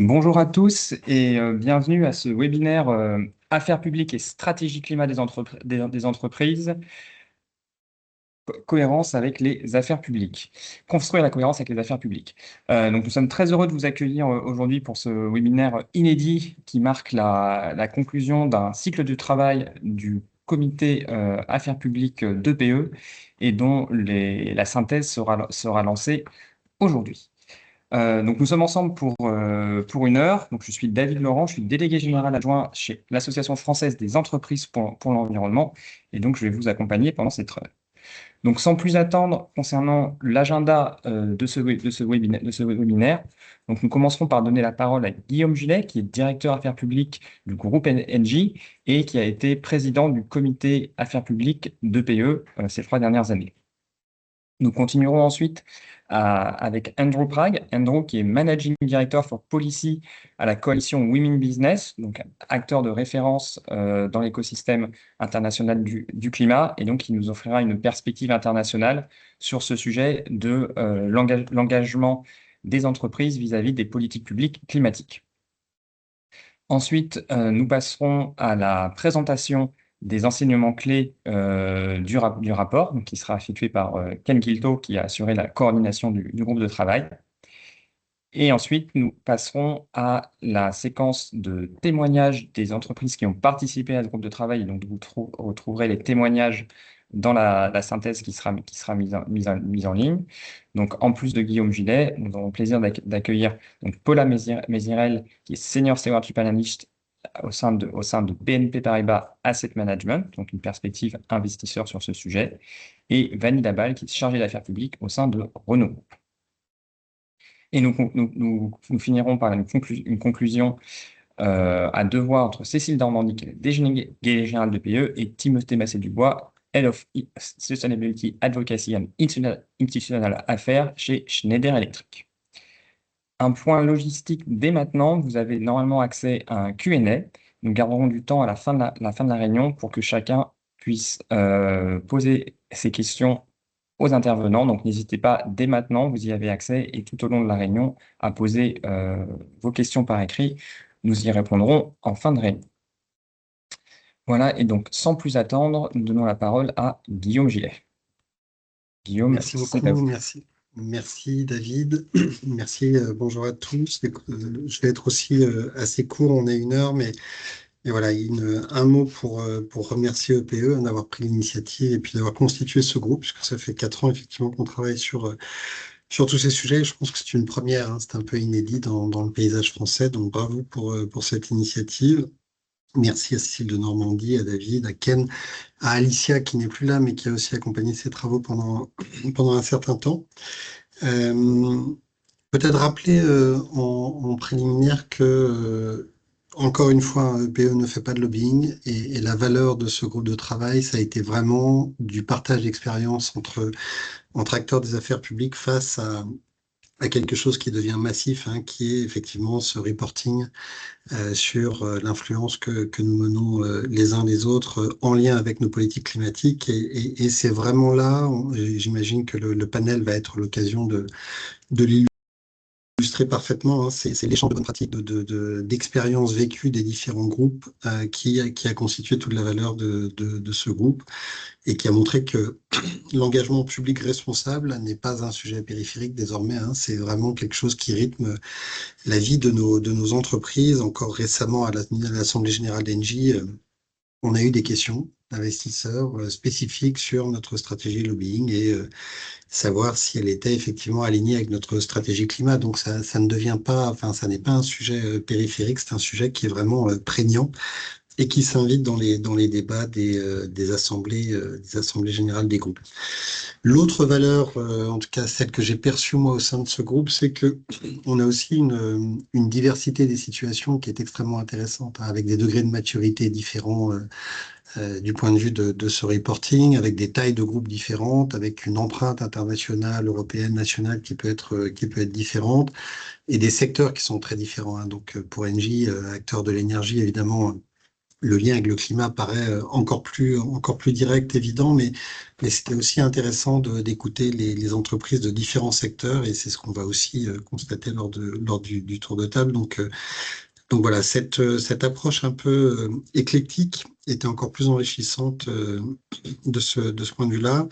Bonjour à tous et bienvenue à ce webinaire Affaires publiques et stratégie climat des entreprises, cohérence avec les affaires publiques. Construire la cohérence avec les affaires publiques. Donc nous sommes très heureux de vous accueillir aujourd'hui pour ce webinaire inédit qui marque la conclusion d'un cycle de travail du comité Affaires publiques d'EPE et dont la synthèse sera lancée aujourd'hui. Donc nous sommes ensemble pour une heure. Donc je suis David Laurent, je suis délégué général adjoint chez l'Association française des entreprises pour l'environnement et donc je vais vous accompagner pendant cette heure. Donc sans plus attendre concernant l'agenda de ce webinaire, donc nous commencerons par donner la parole à Guillaume Gillet qui est directeur affaires publiques du groupe Engie et qui a été président du comité affaires publiques d'EPE ces 3 dernières années. Nous continuerons ensuite avec Andrew Prague. Andrew, qui est Managing Director for Policy à la coalition Women Business, donc acteur de référence dans l'écosystème international du climat, et donc qui nous offrira une perspective internationale sur ce sujet de l'engagement des entreprises vis-à-vis des politiques publiques climatiques. Ensuite, nous passerons à la présentation des enseignements clés du rapport, donc, qui sera effectué par Ken Kilto, qui a assuré la coordination du groupe de travail. Et ensuite, nous passerons à la séquence de témoignages des entreprises qui ont participé à ce groupe de travail. Donc, vous retrouverez les témoignages dans la synthèse qui sera mise en ligne. Donc, en plus de Guillaume Gillet, nous aurons le plaisir d'accueillir Paula Mézirel, qui est Senior Stewardship Analyst au sein de BNP Paribas Asset Management, donc une perspective investisseur sur ce sujet, et Vanille Dabal, qui est chargée d'affaires publiques au sein de Renault. Et nous finirons par une conclusion à deux voix entre Cécile Normandie, qui est déléguée générale de PE, et Timothée Massé-Dubois, Head of Sustainability Advocacy and Institutional Affairs chez Schneider Electric. Un point logistique dès maintenant, vous avez normalement accès à un Q&A. Nous garderons du temps à la fin de la réunion pour que chacun puisse poser ses questions aux intervenants. Donc, n'hésitez pas dès maintenant, vous y avez accès et tout au long de la réunion à poser vos questions par écrit. Nous y répondrons en fin de réunion. Voilà, et donc sans plus attendre, nous donnons la parole à Guillaume Gillet. Guillaume, merci beaucoup, merci David, merci, bonjour à tous. Je vais être aussi assez court, on est 1 heure, mais voilà, un mot pour remercier EPE d'avoir pris l'initiative et puis d'avoir constitué ce groupe, puisque ça fait 4 ans effectivement qu'on travaille sur tous ces sujets. Je pense que c'est une première, hein, c'est un peu inédit dans le paysage français, donc bravo pour cette initiative. Merci à Cécile de Normandie, à David, à Ken, à Alicia qui n'est plus là, mais qui a aussi accompagné ces travaux pendant un certain temps. Peut-être rappeler en préliminaire que, encore une fois, EPE ne fait pas de lobbying et la valeur de ce groupe de travail, ça a été vraiment du partage d'expérience entre acteurs des affaires publiques face à quelque chose qui devient massif, hein, qui est effectivement ce reporting sur l'influence que nous menons les uns les autres en lien avec nos politiques climatiques. Et c'est vraiment là, j'imagine que le panel va être l'occasion de l'illustrer parfaitement, hein. C'est l'échange de bonnes pratiques, d'expériences vécues des différents groupes qui a constitué toute la valeur de ce groupe et qui a montré que l'engagement public responsable n'est pas un sujet périphérique désormais, hein. C'est vraiment quelque chose qui rythme la vie de nos entreprises. Encore récemment, à l'Assemblée générale d'Engie, on a eu des questions d'investisseurs spécifiques sur notre stratégie lobbying et savoir si elle était effectivement alignée avec notre stratégie climat. Donc ça ne devient pas, enfin ça n'est pas un sujet périphérique, c'est un sujet qui est vraiment prégnant et qui s'invite dans les débats des assemblées générales des groupes. L'autre valeur, en tout cas celle que j'ai perçue moi au sein de ce groupe, c'est que on a aussi une diversité des situations qui est extrêmement intéressante, hein, avec des degrés de maturité différents du point de vue de ce reporting, avec des tailles de groupes différentes, avec une empreinte internationale, européenne, nationale qui peut être différente, et des secteurs qui sont très différents, hein. Donc pour Engie, acteur de l'énergie, évidemment, le lien avec le climat paraît encore plus direct, évident, mais c'était aussi intéressant d'écouter les entreprises de différents secteurs, et c'est ce qu'on va aussi constater lors du tour de table. Donc voilà, cette approche un peu éclectique était encore plus enrichissante de ce point de vue-là.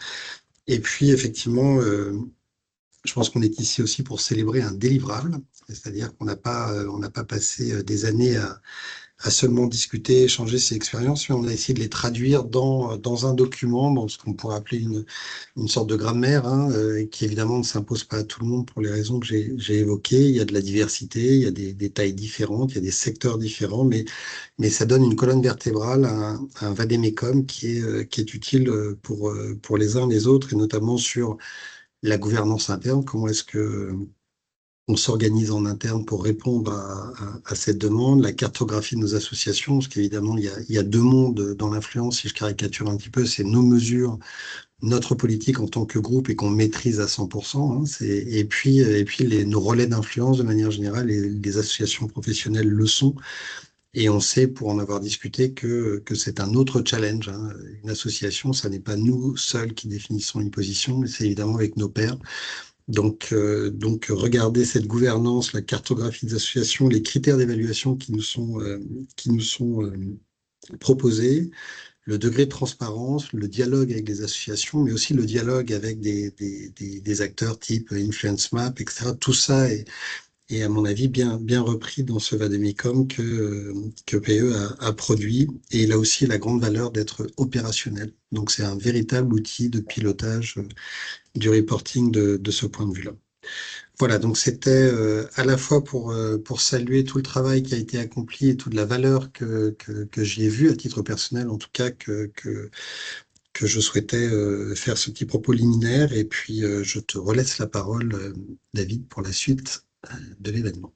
Et puis, effectivement, je pense qu'on est ici aussi pour célébrer un délivrable, c'est-à-dire on n'a pas passé des années à seulement discuter, échanger ses expériences, mais on a essayé de les traduire dans un document, dans ce qu'on pourrait appeler une sorte de grammaire, hein, qui évidemment ne s'impose pas à tout le monde pour les raisons que j'ai évoquées. Il y a de la diversité, il y a des tailles différentes, il y a des secteurs différents, mais ça donne une colonne vertébrale, un vade-mecum qui est utile pour les uns et les autres, et notamment sur la gouvernance interne. Comment est-ce que on s'organise en interne pour répondre à cette demande, la cartographie de nos associations, parce qu'évidemment, il y a deux mondes dans l'influence, si je caricature un petit peu, c'est nos mesures, notre politique en tant que groupe et qu'on maîtrise à 100%, hein, et puis nos relais d'influence de manière générale, et les associations professionnelles le sont. Et on sait, pour en avoir discuté, que c'est un autre challenge, hein. Une association, ça n'est pas nous seuls qui définissons une position, mais c'est évidemment avec nos pairs. Donc, regarder cette gouvernance, la cartographie des associations, les critères d'évaluation qui nous sont proposés, le degré de transparence, le dialogue avec les associations, mais aussi le dialogue avec des acteurs type Influence Map, etc. Tout ça est à mon avis, bien repris dans ce vademecum que PE a produit. Et il a aussi la grande valeur d'être opérationnel. Donc, c'est un véritable outil de pilotage du reporting de ce point de vue-là. Voilà, donc c'était à la fois pour saluer tout le travail qui a été accompli et toute la valeur que j'y ai vue à titre personnel, en tout cas, que je souhaitais faire ce petit propos liminaire. Et puis, je te relaisse la parole, David, pour la suite de l'événement.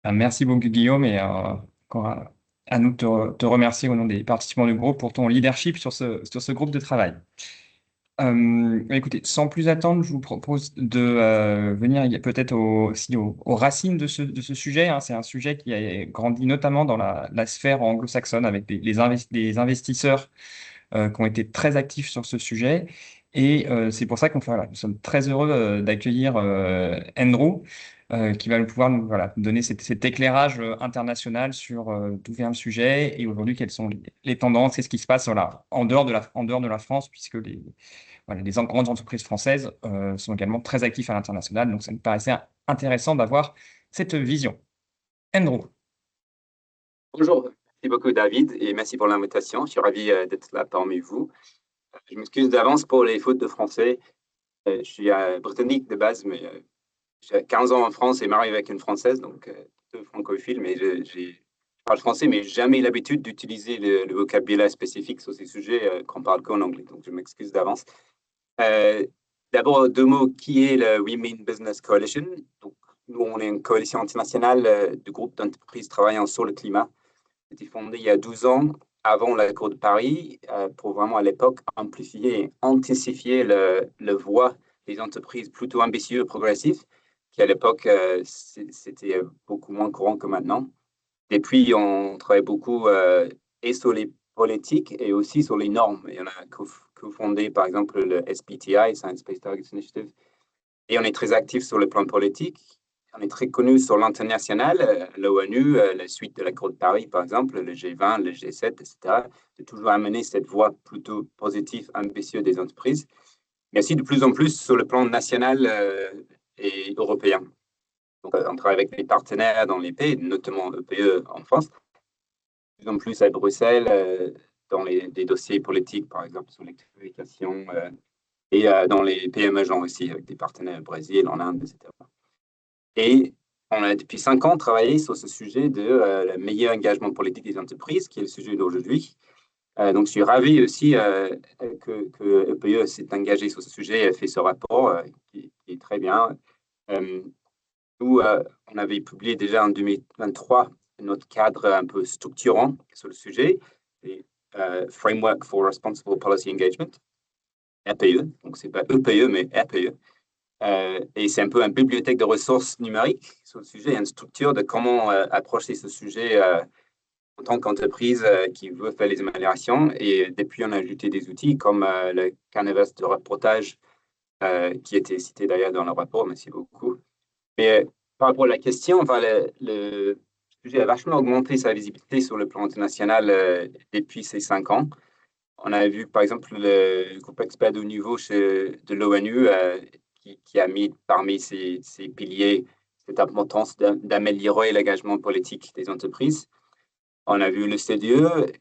Merci beaucoup, Guillaume, et encore à nous de te remercier au nom des participants du groupe pour ton leadership sur ce groupe de travail. Écoutez, sans plus attendre, je vous propose de venir peut-être aussi aux racines de ce sujet, hein. C'est un sujet qui a grandi notamment dans la sphère anglo-saxonne avec des investisseurs qui ont été très actifs sur ce sujet. Et c'est pour ça voilà, nous sommes très heureux d'accueillir Andrew, qui va pouvoir nous voilà, donner cet éclairage international sur d'où vient le sujet et aujourd'hui quelles sont les tendances et ce qui se passe voilà, en dehors de la France, puisque voilà, les grandes entreprises françaises sont également très actives à l'international. Donc ça me paraissait intéressant d'avoir cette vision. Andrew. Bonjour, merci beaucoup David et merci pour l'invitation. Je suis ravi d'être là parmi vous. Je m'excuse d'avance pour les fautes de français. Je suis britannique de base, mais j'ai 15 ans en France et marié avec une Française, donc francophile, mais je parle français, mais jamais l'habitude d'utiliser le vocabulaire spécifique sur ces sujets qu'on parle qu'en anglais, donc je m'excuse d'avance. D'abord, deux mots, qui est le We Mean Business Coalition? Donc, nous, on est une coalition internationale de groupes d'entreprises travaillant sur le climat. C'était fondé il y a 12 ans, avant l'accord de Paris, pour vraiment à l'époque amplifier et intensifier le voix des entreprises plutôt ambitieuses et progressives, qui à l'époque, c'était beaucoup moins courant que maintenant. Et puis, on travaille beaucoup et sur les politiques et aussi sur les normes. Il y en a co-fondé, par exemple, le SBTI, Science Based Targets Initiative, et on est très actif sur le plan politique. On est très connu sur l'international, l'ONU, la suite de l'accord de Paris, par exemple, le G20, le G7, etc., de toujours amener cette voie plutôt positive, ambitieuse des entreprises, mais aussi de plus en plus sur le plan national et européen. Donc, on travaille avec des partenaires dans les pays, notamment EPE en France, de plus en plus à Bruxelles, dans des dossiers politiques, par exemple, sur l'électrification, et dans les pays émergents aussi, avec des partenaires au Brésil, en Inde, etc. Et on a depuis 5 ans travaillé sur ce sujet de le meilleur engagement politique des entreprises, qui est le sujet d'aujourd'hui. Donc, je suis ravi aussi que EPE s'est engagé sur ce sujet et fait ce rapport qui est très bien. Nous, on avait publié déjà en 2023 notre cadre un peu structurant sur le sujet, et, Framework for Responsible Policy Engagement, RPE. Donc, ce n'est pas EPE, mais RPE. Et c'est un peu une bibliothèque de ressources numériques sur le sujet, une structure de comment approcher ce sujet en tant qu'entreprise qui veut faire les améliorations. Et depuis, on a ajouté des outils comme le canevas de reportage qui était cité d'ailleurs dans le rapport. Merci beaucoup. Mais par rapport à la question, enfin, le sujet a vachement augmenté sa visibilité sur le plan international depuis ces 5 ans. On a vu, par exemple, le groupe expert de haut niveau de l'ONU qui a mis parmi ses piliers cette importance d'améliorer l'engagement politique des entreprises. On a vu le CDE,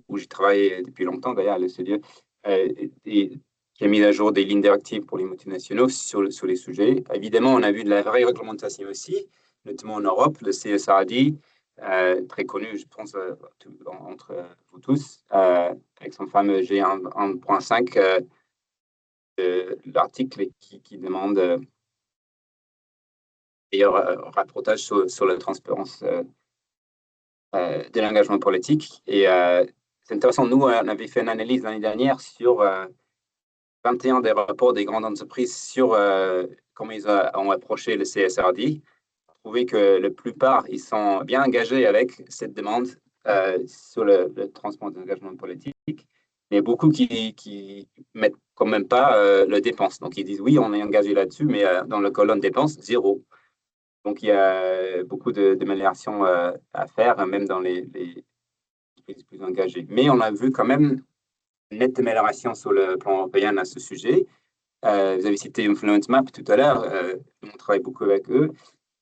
où j'ai travaillé depuis longtemps d'ailleurs, le CDE, qui a mis à jour des lignes directives pour les multinationaux sur les sujets. Évidemment, on a vu de la vraie réglementation aussi, notamment en Europe, le CSRD, très connu, je pense, entre vous tous, avec son fameux G1.5, l'article qui demande meilleur rapportage sur la transparence de l'engagement politique. Et c'est intéressant, nous, on avait fait une analyse l'année dernière sur 21 des rapports des grandes entreprises sur comment ils ont approché le CSRD. Trouvé que la plupart, ils sont bien engagés avec cette demande sur le transparence d'engagement politique. Il y a beaucoup qui mettent quand même pas le dépense. Donc, ils disent oui, on est engagé là-dessus, mais dans la colonne dépenses, 0. Donc, il y a beaucoup d'améliorations à faire, même dans les entreprises plus engagées. Mais on a vu quand même une nette amélioration sur le plan européen à ce sujet. Vous avez cité Influence Map tout à l'heure. On travaille beaucoup avec eux.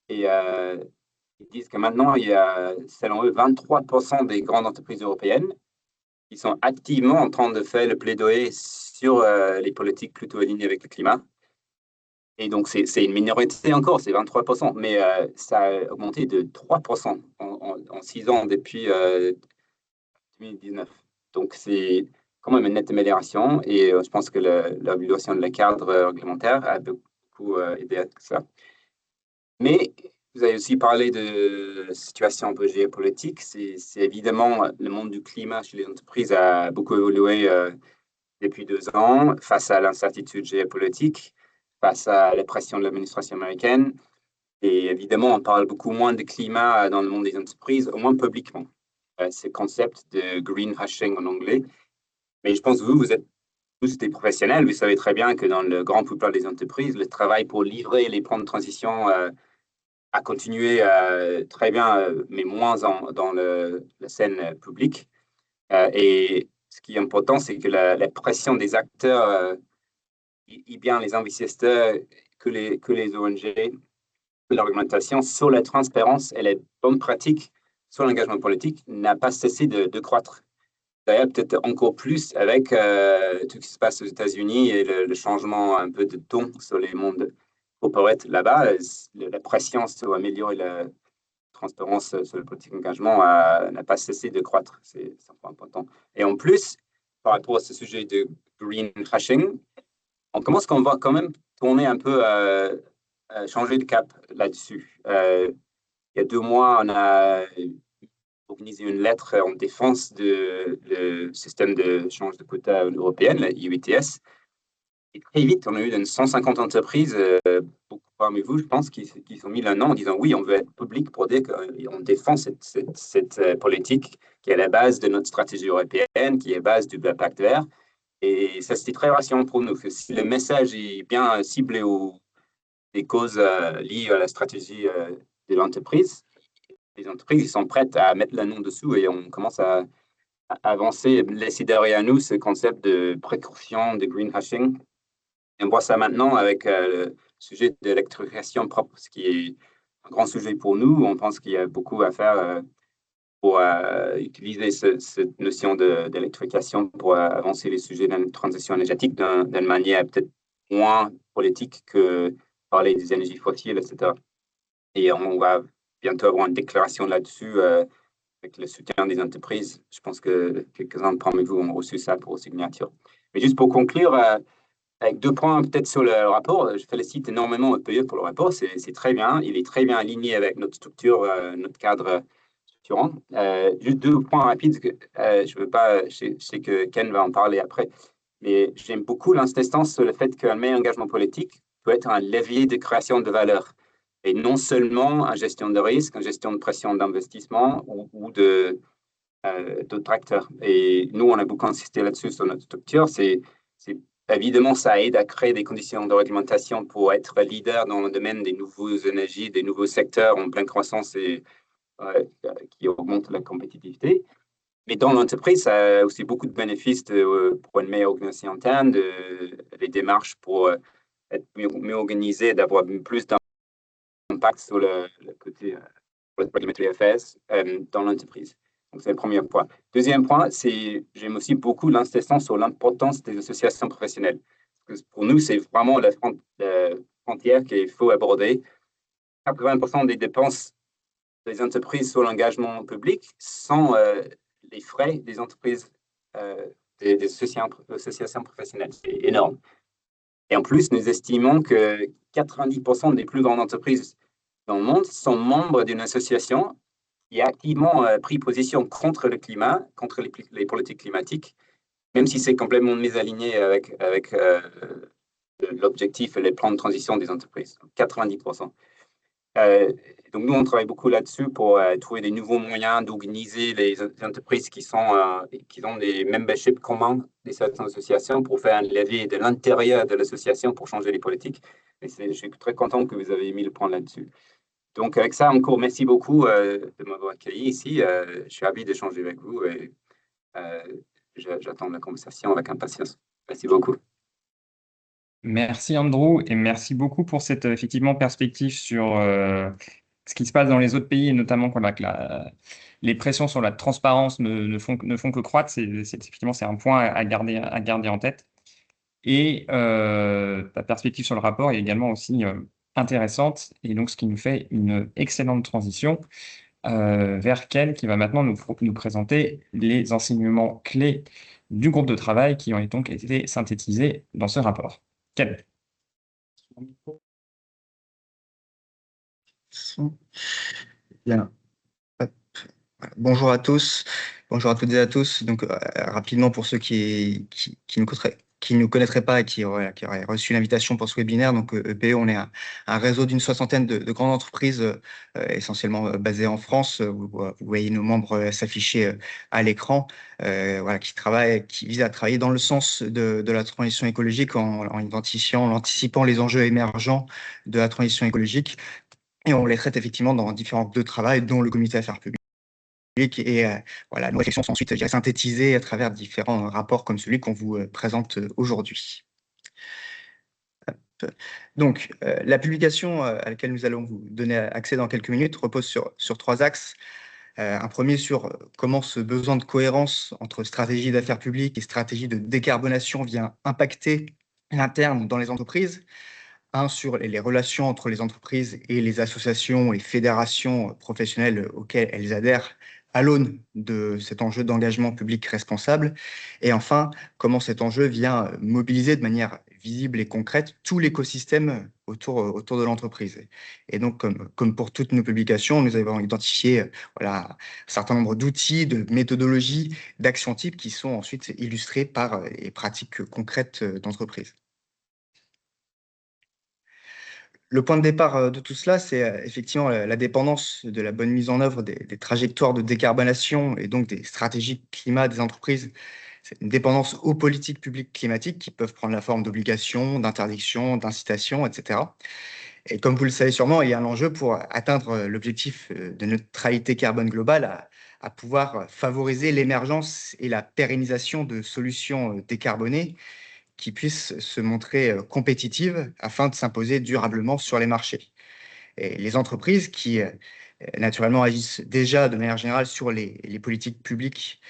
Et ils disent que maintenant, il y a, selon eux, 23% des grandes entreprises européennes qui sont activement en train de faire le plaidoyer sur les politiques plutôt alignées avec le climat. Et donc, c'est une minorité encore, c'est 23%, mais ça a augmenté de 3% en 6 ans depuis 2019. Donc, c'est quand même une nette amélioration et je pense que l'évaluation de la cadre réglementaire a beaucoup aidé à ça. Mais vous avez aussi parlé de la situation un peu géopolitique. C'est évidemment le monde du climat chez les entreprises a beaucoup évolué depuis 2 ans face à l'incertitude géopolitique, face à la pression de l'administration américaine. Et évidemment, on parle beaucoup moins de climat dans le monde des entreprises, au moins publiquement. C'est le concept de greenwashing en anglais. Mais je pense que vous êtes tous des professionnels. Vous savez très bien que dans le grand plupart des entreprises, le travail pour livrer les plans de transition a continué très bien, mais moins dans la scène publique. Et ce qui est important, c'est que la pression des acteurs, et bien les investisseurs que les ONG, que l'argumentation sur la transparence et les bonnes pratiques sur l'engagement politique n'a pas cessé de croître. D'ailleurs, peut-être encore plus avec tout ce qui se passe aux États-Unis et le changement un peu de ton sur les mondes corporate là-bas. La pression sur améliorer la transparence sur le politique d'engagement n'a pas cessé de croître. C'est un point important. Et en plus, par rapport à ce sujet de greenwashing, on commence qu'on va quand même tourner un peu, changer de cap là-dessus. Il y a 2 mois, on a organisé une lettre en défense du système de change de quota européenne, la EUETS. Et très vite, on a eu 150 entreprises, beaucoup parmi vous, je pense, qui sont mis là en disant oui, on veut être public pour dire qu'on défend cette politique qui est à la base de notre stratégie européenne, qui est à la base du pacte vert. Et ça, c'était très rassurant pour nous, que si le message est bien ciblé aux des causes liées à la stratégie de l'entreprise, les entreprises ils sont prêtes à mettre le nom dessous et on commence à avancer, laisser derrière nous ce concept de précaution, de greenwashing. Et on voit ça maintenant avec le sujet de l'électrification propre, ce qui est un grand sujet pour nous. On pense qu'il y a beaucoup à faire pour utiliser cette notion d'électrification pour avancer les sujets de la transition énergétique d'une manière peut-être moins politique que parler des énergies fossiles, etc. Et on va bientôt avoir une déclaration là-dessus avec le soutien des entreprises. Je pense que quelques-uns parmi vous ont reçu ça pour signature. Mais juste pour conclure, avec 2 points peut-être sur le rapport, je félicite énormément EPE pour le rapport. C'est très bien. Il est très bien aligné avec notre structure, notre cadre structurant. Juste 2 points rapides. Je veux pas, je sais que Ken va en parler après, mais j'aime beaucoup l'insistance sur le fait qu'un meilleur engagement politique peut être un levier de création de valeur. et non seulement en gestion de risque, en gestion de pression d'investissement ou d'autres acteurs. Et nous, on a beaucoup insisté là-dessus sur notre structure. Évidemment, ça aide à créer des conditions de réglementation pour être leader dans le domaine des nouvelles énergies, des nouveaux secteurs en pleine croissance et qui augmentent la compétitivité. Mais dans l'entreprise, ça a aussi beaucoup de bénéfices pour une meilleure organisation interne, les démarches pour être mieux organisé, d'avoir plus d'impact sur le côté regulatory affairs dans l'entreprise. Donc, c'est le premier point. Deuxième point, j'aime aussi beaucoup l'insistance sur l'importance des associations professionnelles. Parce que pour nous, c'est vraiment la frontière qu'il faut aborder. 80% des dépenses des entreprises sur l'engagement public sont les frais des entreprises, des associations professionnelles. C'est énorme. Et en plus, nous estimons que 90% des plus grandes entreprises dans le monde sont membres d'une association qui a activement pris position contre le climat, contre les politiques climatiques, même si c'est complètement mésaligné avec l'objectif et les plans de transition des entreprises. 90%. Donc, nous, on travaille beaucoup là-dessus pour trouver des nouveaux moyens d'organiser les entreprises qui ont des memberships communs de certaines associations pour faire un levier de l'intérieur de l'association pour changer les politiques. Et je suis très content que vous avez mis le point là-dessus. Donc, avec ça, encore, merci beaucoup de m'avoir accueilli ici. Je suis ravi d'échanger avec vous et j'attends la conversation avec impatience. Merci beaucoup. Merci Andrew et merci beaucoup pour cette effectivement perspective sur ce qui se passe dans les autres pays et notamment quand les pressions sur la transparence ne font que croître. Effectivement, c'est un point à garder en tête. Et ta perspective sur le rapport est également aussi intéressante et donc ce qui nous fait une excellente transition vers Ken qui va maintenant nous présenter les enseignements clés du groupe de travail qui ont donc été synthétisés dans ce rapport. Ken. Bien. Bonjour à tous, bonjour à toutes et à tous. Donc, rapidement, pour ceux qui ne connaîtraient pas et qui auraient reçu l'invitation pour ce webinaire, donc EPE, on est un réseau d'une soixantaine de grandes entreprises, essentiellement basées en France. Vous voyez nos membres s'afficher à l'écran, qui visent à travailler dans le sens de la transition écologique en identifiant, en anticipant les enjeux émergents de la transition écologique. Et on les traite effectivement dans différents groupes de travail, dont le comité affaires publiques. Et nos réflexions sont ensuite synthétisées à travers différents rapports comme celui qu'on vous présente aujourd'hui. Donc, la publication à laquelle nous allons vous donner accès dans quelques minutes repose sur trois axes. Un premier sur comment ce besoin de cohérence entre stratégie d'affaires publiques et stratégie de décarbonation vient impacter l'interne dans les entreprises. Un sur les relations entre les entreprises et les associations et fédérations professionnelles auxquelles elles adhèrent à l'aune de cet enjeu d'engagement public responsable. Et enfin, comment cet enjeu vient mobiliser de manière visible et concrète tout l'écosystème autour de l'entreprise. Et donc, comme pour toutes nos publications, nous avons identifié un certain nombre d'outils, de méthodologies, d'actions types qui sont ensuite illustrées par les pratiques concrètes d'entreprise. Le point de départ de tout cela, c'est effectivement la dépendance de la bonne mise en œuvre des trajectoires de décarbonation et donc des stratégies climat des entreprises. C'est une dépendance aux politiques publiques climatiques qui peuvent prendre la forme d'obligations, d'interdictions, d'incitations, etc. Et comme vous le savez sûrement, il y a un enjeu pour atteindre l'objectif de neutralité carbone globale à pouvoir favoriser l'émergence et la pérennisation de solutions décarbonées qui puissent se montrer compétitives afin de s'imposer durablement sur les marchés. Et les entreprises qui, naturellement, agissent déjà de manière générale sur les politiques publiques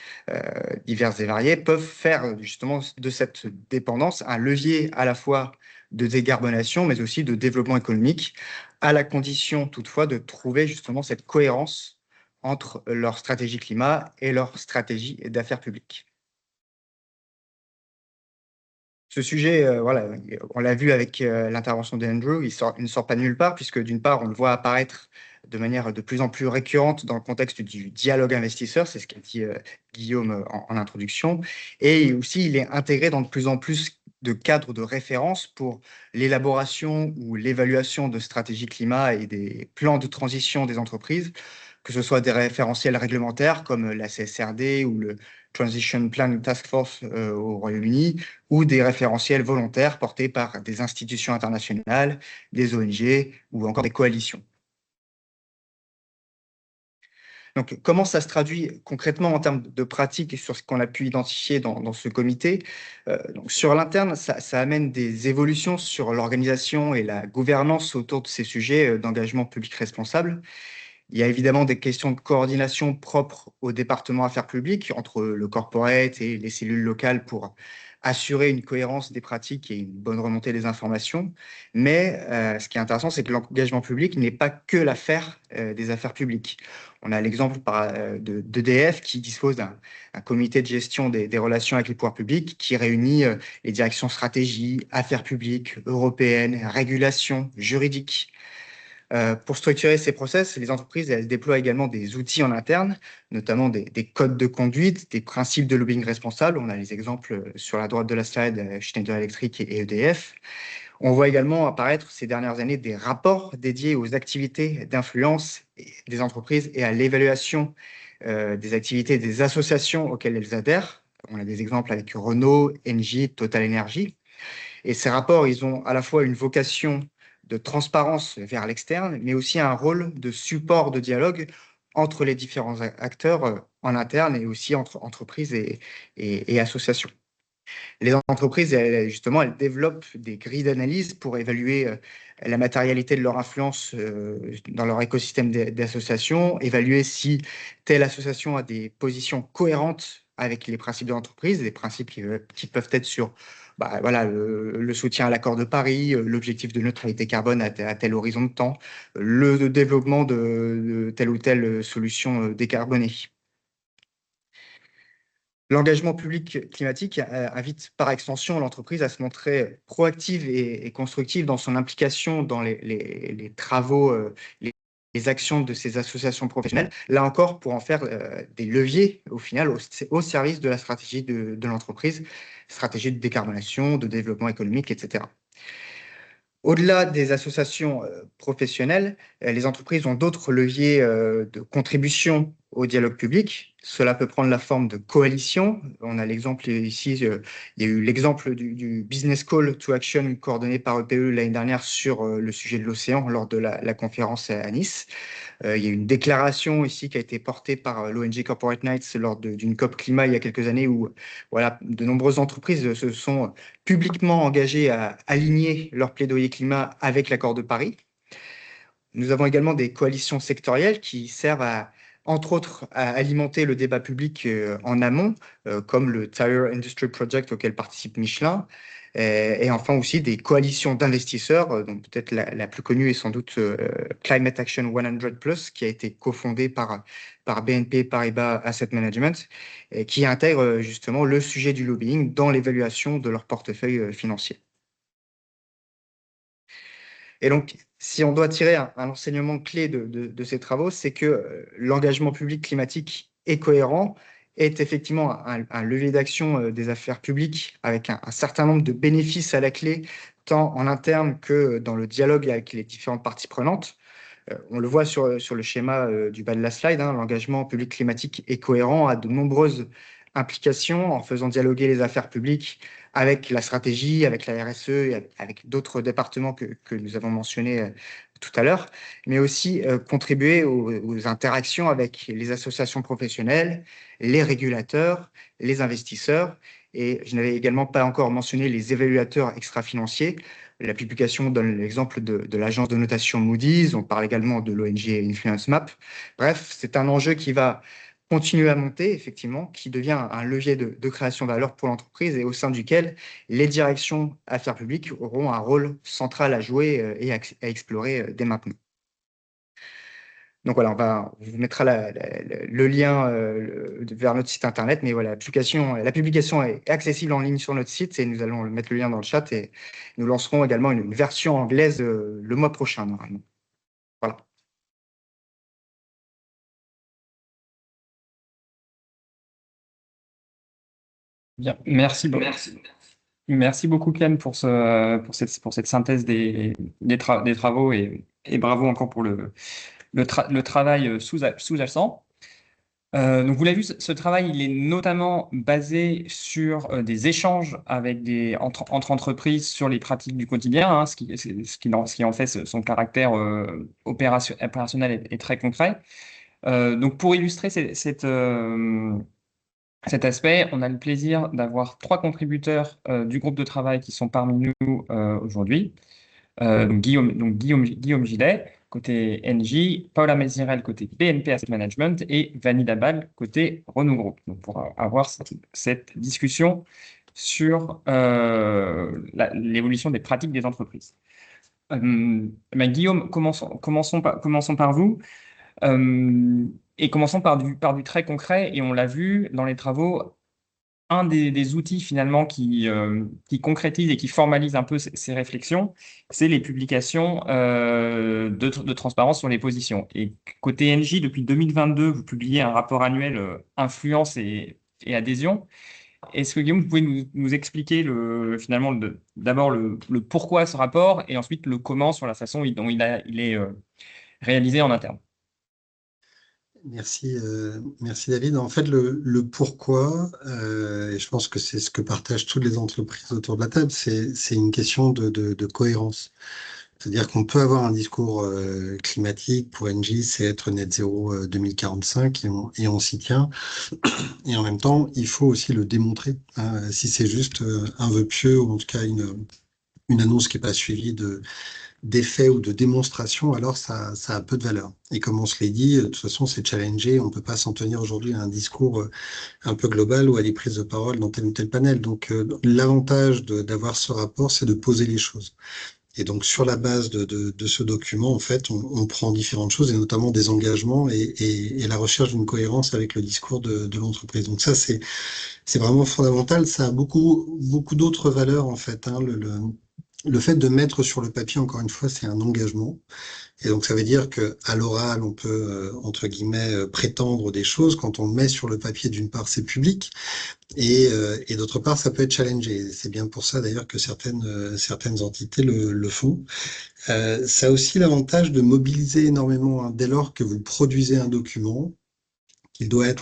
diverses et variées peuvent faire justement de cette dépendance un levier à la fois de décarbonation, mais aussi de développement économique, à la condition toutefois de trouver justement cette cohérence entre leur stratégie climat et leur stratégie d'affaires publiques. Ce sujet, on l'a vu avec l'intervention d'Andrew, il ne sort pas de nulle part, puisque d'une part, on le voit apparaître de manière de plus en plus récurrente dans le contexte du dialogue investisseur, c'est ce qu'a dit Guillaume en introduction, et aussi il est intégré dans de plus en plus de cadre de référence pour l'élaboration ou l'évaluation de stratégies climat et des plans de transition des entreprises, que ce soit des référentiels réglementaires comme la CSRD ou le Transition Plan Task Force au Royaume-Uni, ou des référentiels volontaires portés par des institutions internationales, des ONG ou encore des coalitions. Donc, comment ça se traduit concrètement en termes de pratique et sur ce qu'on a pu identifier dans ce comité? Donc, sur l'interne, ça amène des évolutions sur l'organisation et la gouvernance autour de ces sujets d'engagement public responsable. Il y a évidemment des questions de coordination propres au département affaires publiques entre le corporate et les cellules locales pour assurer une cohérence des pratiques et une bonne remontée des informations. Mais ce qui est intéressant, c'est que l'engagement public n'est pas que l'affaire des affaires publiques. On a l'exemple d'EDF qui dispose d'un comité de gestion des relations avec les pouvoirs publics qui réunit les directions stratégie, affaires publiques, européennes, régulation, juridiques. Pour structurer ces process, les entreprises elles déploient également des outils en interne, notamment des codes de conduite, des principes de lobbying responsable. On a les exemples sur la droite de la slide, Schneider Electric et EDF. On voit également apparaître ces dernières années des rapports dédiés aux activités d'influence des entreprises et à l'évaluation des activités des associations auxquelles elles adhèrent. On a des exemples avec Renault, Engie, Total Energy. Et ces rapports, ils ont à la fois une vocation de transparence vers l'externe, mais aussi un rôle de support de dialogue entre les différents acteurs en interne et aussi entre entreprises et associations. Les entreprises, justement, elles développent des grilles d'analyse pour évaluer la matérialité de leur influence dans leur écosystème d'associations, évaluer si telle association a des positions cohérentes avec les principes de l'entreprise, des principes qui peuvent être sur voilà, le soutien à l'accord de Paris, l'objectif de neutralité carbone à tel horizon de temps, le développement de telle ou telle solution décarbonée. L'engagement public climatique invite par extension l'entreprise à se montrer proactive et constructive dans son implication dans les travaux, les actions de ces associations professionnelles, là encore pour en faire des leviers au final au service de la stratégie de l'entreprise, stratégie de décarbonation, de développement économique, etc. Au-delà des associations professionnelles, les entreprises ont d'autres leviers de contribution au dialogue public. Cela peut prendre la forme de coalitions. On a l'exemple ici, il y a eu l'exemple du Business Call to Action coordonné par EPE l'année dernière sur le sujet de l'océan lors de la conférence à Nice. Il y a une déclaration ici qui a été portée par l'ONG Corporate Knights lors d'une COP climat il y a quelques années où voilà, de nombreuses entreprises se sont publiquement engagées à aligner leur plaidoyer climat avec l'accord de Paris. Nous avons également des coalitions sectorielles qui servent entre autres, à alimenter le débat public en amont, comme le Tire Industry Project auquel participe Michelin, et enfin aussi des coalitions d'investisseurs, dont peut-être la plus connue est sans doute Climate Action 100+, qui a été cofondée par BNP Paribas Asset Management, et qui intègre justement le sujet du lobbying dans l'évaluation de leur portefeuille financier. Et donc, si on doit tirer un enseignement clé de ces travaux, c'est que l'engagement public climatique est cohérent, est effectivement un levier d'action des affaires publiques avec un certain nombre de bénéfices à la clé, tant en interne que dans le dialogue avec les différentes parties prenantes. On le voit sur le schéma du bas de la slide, hein, l'engagement public climatique est cohérent, a de nombreuses implications en faisant dialoguer les affaires publiques avec la stratégie, avec la RSE et avec d'autres départements que nous avons mentionnés tout à l'heure, mais aussi contribuer aux interactions avec les associations professionnelles, les régulateurs, les investisseurs. Et je n'avais également pas encore mentionné les évaluateurs extra-financiers. La publication donne l'exemple de l'agence de notation Moody's, on parle également de l'ONG Influence Map. Bref, c'est un enjeu qui va continuer à monter, effectivement, qui devient un levier de création de valeur pour l'entreprise et au sein duquel les directions affaires publiques auront un rôle central à jouer et à explorer dès maintenant. Donc voilà, on vous mettra le lien vers notre site internet, mais voilà, la publication est accessible en ligne sur notre site et nous allons mettre le lien dans le chat et nous lancerons également une version anglaise le mois prochain, normalement. Voilà. Bien, merci beaucoup. Merci beaucoup, Ken, pour cette synthèse des travaux et bravo encore pour le travail sous-jacent. Donc, vous l'avez vu, ce travail, il est notamment basé sur des échanges entre entreprises sur les pratiques du quotidien, hein, ce qui en fait son caractère opérationnel est très concret. Donc, pour illustrer cet aspect, on a le plaisir d'avoir trois contributeurs du groupe de travail qui sont parmi nous aujourd'hui. Guillaume Gillet, côté NJ, Paula Mézirel, côté BNP Asset Management, et Vanny Dabal, côté Renault Group. Donc, pour avoir cette discussion sur l'évolution des pratiques des entreprises. Guillaume, commençons par vous. Et commençons par du très concret, et on l'a vu dans les travaux, un des outils finalement qui concrétise et qui formalise un peu ces réflexions, c'est les publications de transparence sur les positions. Et côté NJ, depuis 2022, vous publiez un rapport annuel influence et adhésion. Est-ce que Guillaume, vous pouvez nous expliquer finalement d'abord le pourquoi ce rapport et ensuite le comment sur la façon dont il est réalisé en interne? Merci David. En fait, le pourquoi, et je pense que c'est ce que partagent toutes les entreprises autour de la table, c'est une question de cohérence. C'est-à-dire qu'on peut avoir un discours climatique pour Engie, c'est être net zéro 2045 et on s'y tient. Et en même temps, il faut aussi le démontrer, hein. Si c'est juste un vœu pieux ou en tout cas une annonce qui n'est pas suivie d'effets ou de démonstrations, alors ça a peu de valeur. Et comme on se l'est dit, de toute façon, c'est challengé. On ne peut pas s'en tenir aujourd'hui à un discours un peu global ou à des prises de parole dans tel ou tel panel. Donc, l'avantage d'avoir ce rapport, c'est de poser les choses. Et donc, sur la base de ce document, en fait, on prend différentes choses, et notamment des engagements et la recherche d'une cohérence avec le discours de l'entreprise. Donc ça, c'est vraiment fondamental. Ça a beaucoup d'autres valeurs, en fait, hein. Le fait de mettre sur le papier, encore une fois, c'est un engagement. Et donc, ça veut dire que à l'oral, on peut, entre guillemets, prétendre des choses. Quand on le met sur le papier, d'une part, c'est public. Et d'autre part, ça peut être challengé. C'est bien pour ça, d'ailleurs, que certaines entités le font. Ça a aussi l'avantage de mobiliser énormément, hein. Dès lors que vous produisez un document, qui doit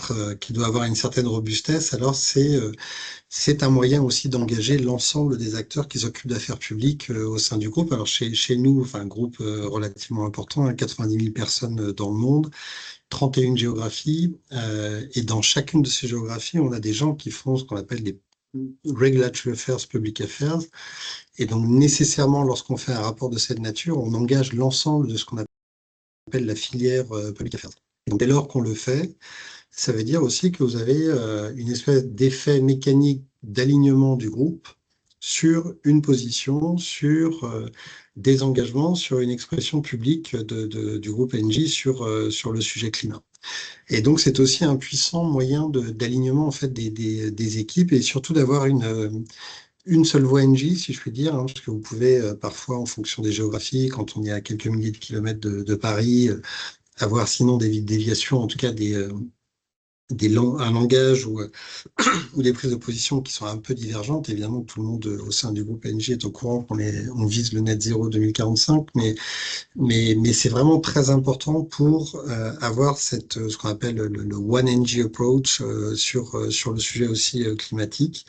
avoir une certaine robustesse, alors c'est un moyen aussi d'engager l'ensemble des acteurs qui s'occupent d'affaires publiques au sein du groupe. Alors chez nous, enfin un groupe relativement important, hein, 90 000 personnes dans le monde, 31 géographies, et dans chacune de ces géographies, on a des gens qui font ce qu'on appelle des Regulatory Affairs, Public Affairs, et donc nécessairement lorsqu'on fait un rapport de cette nature, on engage l'ensemble de ce qu'on appelle la filière Public Affairs. Et donc dès lors qu'on le fait, ça veut dire aussi que vous avez une espèce d'effet mécanique d'alignement du groupe sur une position, sur des engagements, sur une expression publique du groupe Engie sur le sujet climat. Et donc, c'est aussi un puissant moyen d'alignement en fait des équipes et surtout d'avoir une seule voie Engie, si je puis dire, hein, parce que vous pouvez parfois, en fonction des géographies, quand on est à quelques milliers de kilomètres de Paris, avoir sinon des déviations, en tout cas un langage ou des prises de position qui sont un peu divergentes. Évidemment, tout le monde au sein du groupe Engie est au courant qu'on vise le net zéro 2045, mais c'est vraiment très important pour avoir ce qu'on appelle le One Engie approach sur le sujet aussi climatique.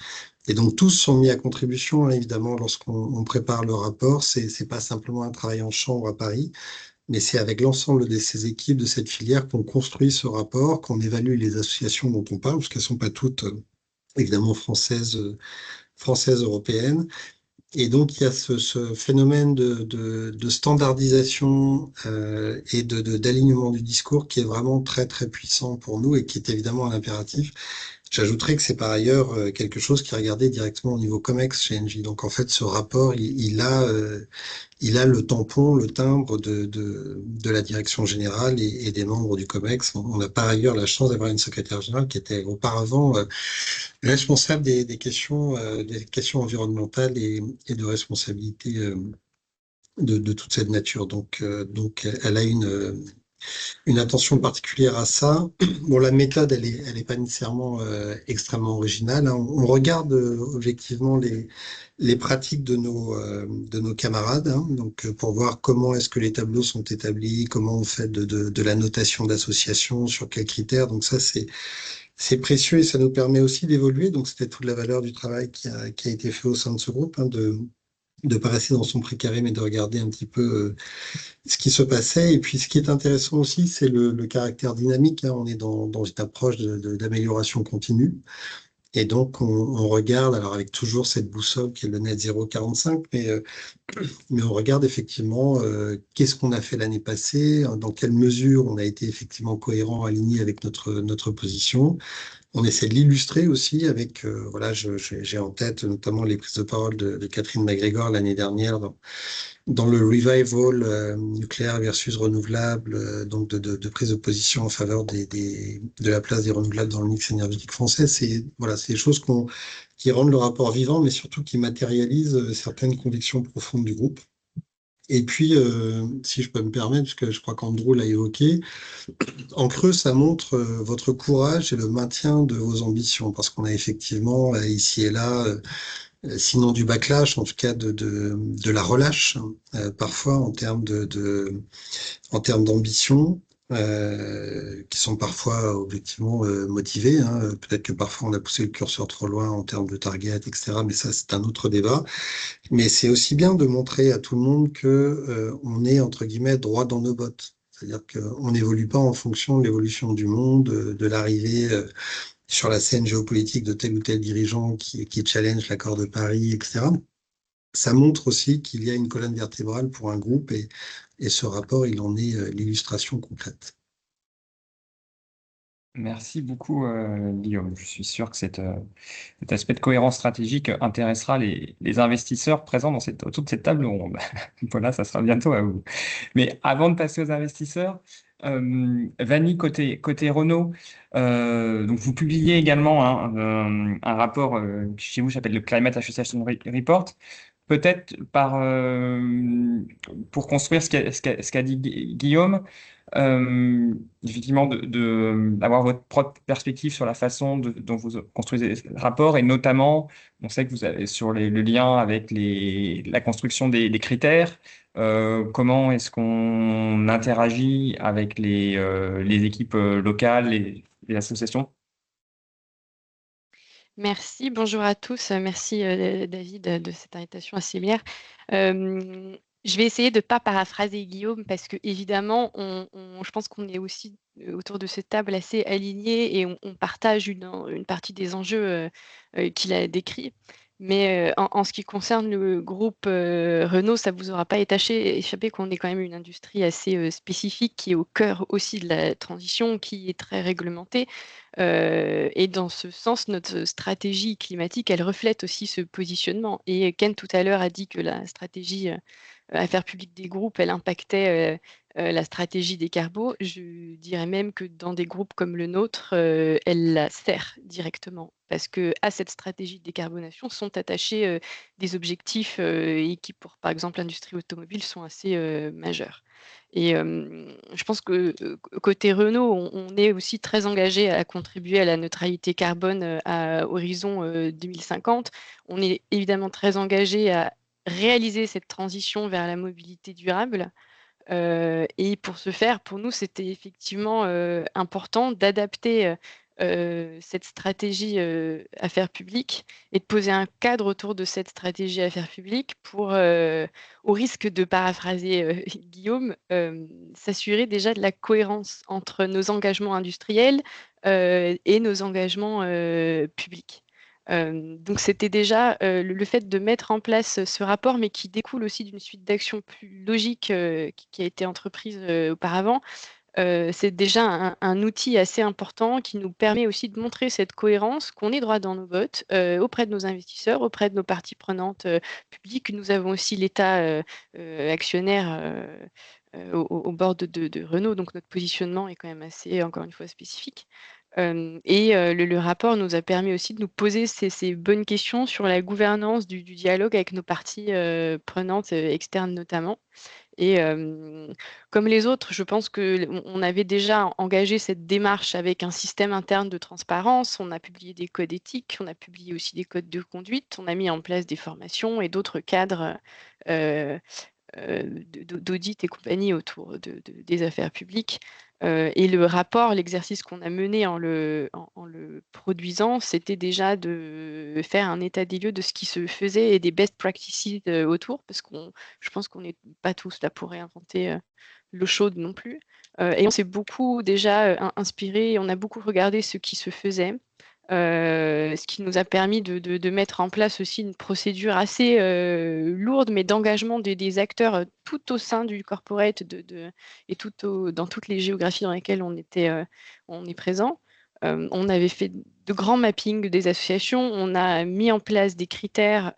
Et donc tous sont mis à contribution, hein, évidemment, lorsqu'on prépare le rapport. C'est pas simplement un travail en chambre à Paris, mais c'est avec l'ensemble de ces équipes, de cette filière, qu'on construit ce rapport, qu'on évalue les associations dont on parle, parce qu'elles ne sont pas toutes, évidemment, françaises, européennes. Et donc, il y a ce phénomène de standardisation et d'alignement du discours qui est vraiment très, très puissant pour nous et qui est évidemment un impératif. J'ajouterais que c'est par ailleurs quelque chose qui est regardé directement au niveau COMEX chez Engie. Donc, en fait, ce rapport, il a le tampon, le timbre de la direction générale et des membres du COMEX. On a par ailleurs la chance d'avoir une secrétaire générale qui était auparavant responsable des questions environnementales et de responsabilité de toute cette nature. Donc elle a une attention particulière à ça. Bon, la méthode, elle est pas nécessairement extrêmement originale, hein. On regarde objectivement les pratiques de nos camarades, hein, donc pour voir comment est-ce que les tableaux sont établis, comment on fait de la notation d'association, sur quels critères. Donc ça, c'est précieux et ça nous permet aussi d'évoluer. Donc c'était toute la valeur du travail qui a été fait au sein de ce groupe, hein, de pas rester dans son précaré, mais de regarder un petit peu ce qui se passait. Et puis, ce qui est intéressant aussi, c'est le caractère dynamique, hein. On est dans une approche d'amélioration continue. Et donc, on regarde, alors avec toujours cette boussole qui est le net 0,45, mais on regarde effectivement qu'est-ce qu'on a fait l'année passée, dans quelle mesure on a été effectivement cohérent, aligné avec notre position. On essaie de l'illustrer aussi avec, voilà, j'ai en tête notamment les prises de parole de Catherine McGregor l'année dernière dans le revival nucléaire versus renouvelable, donc de prise de position en faveur de la place des renouvelables dans le mix énergétique français. C'est voilà, c'est des choses qui rendent le rapport vivant, mais surtout qui matérialisent certaines convictions profondes du groupe. Et puis, si je peux me permettre, parce que je crois qu'Andrew l'a évoqué, en creux, ça montre votre courage et le maintien de vos ambitions, parce qu'on a effectivement ici et là sinon du backlash, en tout cas de la relâche, parfois en termes d'ambition, qui sont parfois objectivement motivés, hein. Peut-être que parfois on a poussé le curseur trop loin en termes de target, etc. Mais ça, c'est un autre débat. Mais c'est aussi bien de montrer à tout le monde que on est entre guillemets droit dans nos bottes. C'est-à-dire qu'on n'évolue pas en fonction de l'évolution du monde, de l'arrivée sur la scène géopolitique de tel ou tel dirigeant qui challenge l'accord de Paris, etc. Ça montre aussi qu'il y a une colonne vertébrale pour un groupe et ce rapport, il en est l'illustration complète. Merci beaucoup, Guillaume. Je suis sûr que cet aspect de cohérence stratégique intéressera les investisseurs présents autour de cette table ronde. Voilà, ça sera bientôt à vous. Mais avant de passer aux investisseurs, Vanny, côté Renault, donc vous publiez également un rapport qui chez vous s'appelle le Climate Association Report. Peut-être pour construire ce qu'a dit Guillaume, effectivement, d'avoir votre propre perspective sur la façon dont vous construisez ce rapport, et notamment, on sait que vous avez sur le lien avec la construction des critères, comment est-ce qu'on interagit avec les équipes locales, les associations? Merci, bonjour à tous. Merci David de cette invitation à ce séminaire. Je vais essayer de ne pas paraphraser Guillaume parce que évidemment, je pense qu'on est aussi autour de cette table assez alignés et on partage une partie des enjeux qu'il a décrits. Mais en ce qui concerne le groupe Renault, ça ne vous aura pas échappé qu'on est quand même une industrie assez spécifique qui est au cœur aussi de la transition, qui est très réglementée. Et dans ce sens, notre stratégie climatique, elle reflète aussi ce positionnement. Et Ken, tout à l'heure, a dit que la stratégie affaires publiques des groupes, elle impactait la stratégie des carbos. Je dirais même que dans des groupes comme le nôtre, elle la sert directement. Parce qu'à cette stratégie de décarbonation sont attachés des objectifs et qui, pour par exemple l'industrie automobile, sont assez majeurs. Et je pense que côté Renault, on est aussi très engagé à contribuer à la neutralité carbone à horizon 2050. On est évidemment très engagé à réaliser cette transition vers la mobilité durable. Et pour ce faire, pour nous, c'était effectivement important d'adapter cette stratégie affaires publiques et de poser un cadre autour de cette stratégie affaires publiques pour, au risque de paraphraser Guillaume, s'assurer déjà de la cohérence entre nos engagements industriels et nos engagements publics. Donc c'était déjà le fait de mettre en place ce rapport, mais qui découle aussi d'une suite d'actions plus logiques qui a été entreprise auparavant. C'est déjà un outil assez important qui nous permet aussi de montrer cette cohérence, qu'on est droit dans nos bottes auprès de nos investisseurs, auprès de nos parties prenantes publiques. Nous avons aussi l'État actionnaire au bord de Renault, donc notre positionnement est quand même assez, encore une fois, spécifique. Le rapport nous a permis aussi de nous poser ces bonnes questions sur la gouvernance du dialogue avec nos parties prenantes externes notamment. Et comme les autres, je pense qu'on avait déjà engagé cette démarche avec un système interne de transparence. On a publié des codes éthiques, on a publié aussi des codes de conduite, on a mis en place des formations et d'autres cadres d'audit et compagnie autour des affaires publiques. Et le rapport, l'exercice qu'on a mené en le produisant, c'était déjà de faire un état des lieux de ce qui se faisait et des best practices autour, parce je pense qu'on n'est pas tous là pour réinventer l'eau chaude non plus. Et on s'est beaucoup déjà inspiré, on a beaucoup regardé ce qui se faisait. Ce qui nous a permis de mettre en place aussi une procédure assez lourde, mais d'engagement des acteurs tout au sein du corporate et dans toutes les géographies dans lesquelles on est présent. On avait fait de grands mappings des associations, on a mis en place des critères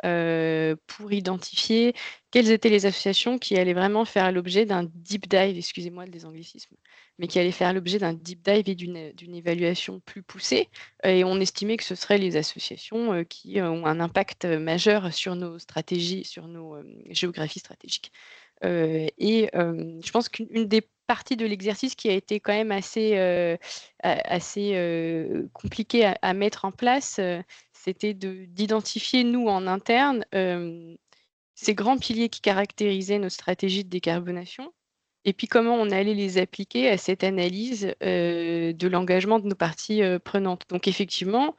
pour identifier quelles étaient les associations qui allaient vraiment faire l'objet d'un deep dive, excusez-moi des anglicismes, mais qui allaient faire l'objet d'un deep dive et d'une évaluation plus poussée. Et on estimait que ce seraient les associations qui ont un impact majeur sur nos stratégies, sur nos géographies stratégiques. Et je pense qu'une des parties de l'exercice qui a été quand même assez compliquée à mettre en place, c'était d'identifier, nous, en interne, ces grands piliers qui caractérisaient nos stratégies de décarbonation, et puis comment on allait les appliquer à cette analyse de l'engagement de nos parties prenantes. Donc effectivement,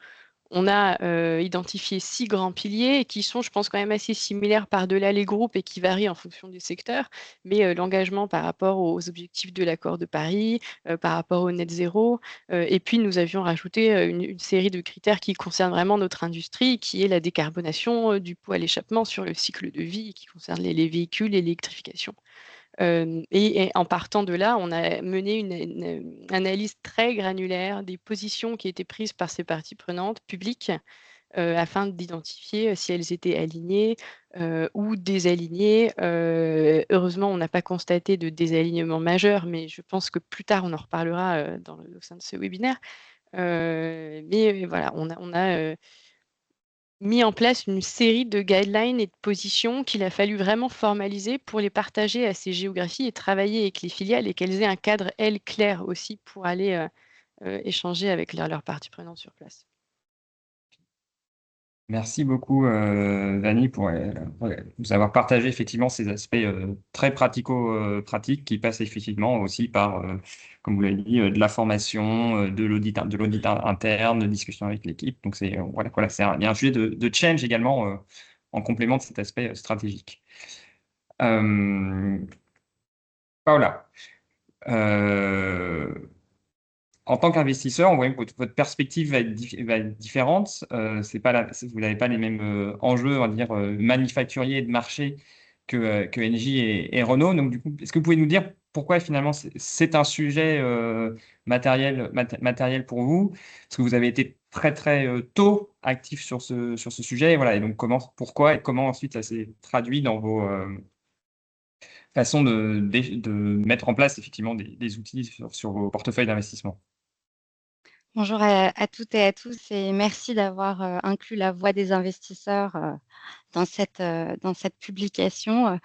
on a identifié 6 grands piliers qui sont, je pense, quand même assez similaires par-delà les groupes et qui varient en fonction des secteurs. Mais l'engagement par rapport aux objectifs de l'accord de Paris, par rapport au net zéro. Et puis, nous avions rajouté une série de critères qui concernent vraiment notre industrie, qui est la décarbonation du pot à l'échappement sur le cycle de vie, qui concerne les véhicules et l'électrification. Et en partant de là, on a mené une analyse très granulaire des positions qui étaient prises par ces parties prenantes publiques afin d'identifier si elles étaient alignées ou désalignées. Heureusement, on n'a pas constaté de désalignement majeur, mais je pense que plus tard, on en reparlera au sein de ce webinaire. Mais voilà, on a mis en place une série de guidelines et de positions qu'il a fallu vraiment formaliser pour les partager à ces géographies et travailler avec les filiales et qu'elles aient un cadre, elles, clair aussi pour aller échanger avec leurs parties prenantes sur place. Merci beaucoup, Dani, pour nous avoir partagé effectivement ces aspects très pratico-pratiques qui passent effectivement aussi par, comme vous l'avez dit, de la formation, de l'audit interne, de discussion avec l'équipe. Donc, il y a un sujet de change également en complément de cet aspect stratégique. Paola, en tant qu'investisseur, on voit que votre perspective va être différente. Vous n'avez pas les mêmes enjeux, on va dire, manufacturiers et de marché que Engie et Renault. Donc, du coup, est-ce que vous pouvez nous dire pourquoi finalement c'est un sujet matériel pour vous? Parce que vous avez été très, très tôt actif sur ce sujet. Et voilà, et donc pourquoi et comment ensuite ça s'est traduit dans vos façons de mettre en place effectivement des outils sur vos portefeuilles d'investissement? Bonjour à toutes et à tous et merci d'avoir inclus la voix des investisseurs dans cette publication.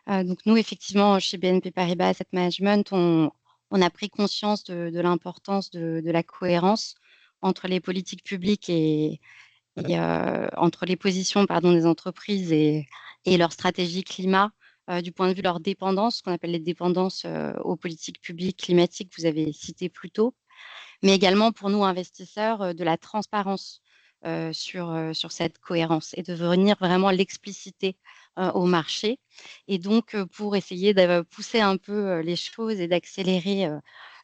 Donc nous, effectivement, chez BNP Paribas Asset Management, on a pris conscience de l'importance de la cohérence entre les politiques publiques et entre les positions des entreprises et leur stratégie climat, du point de vue de leur dépendance, ce qu'on appelle les dépendances aux politiques publiques climatiques, vous avez cité plus tôt, mais également pour nous investisseurs, de la transparence sur cette cohérence et de venir vraiment l'expliciter au marché. Et donc, pour essayer de pousser un peu les choses et d'accélérer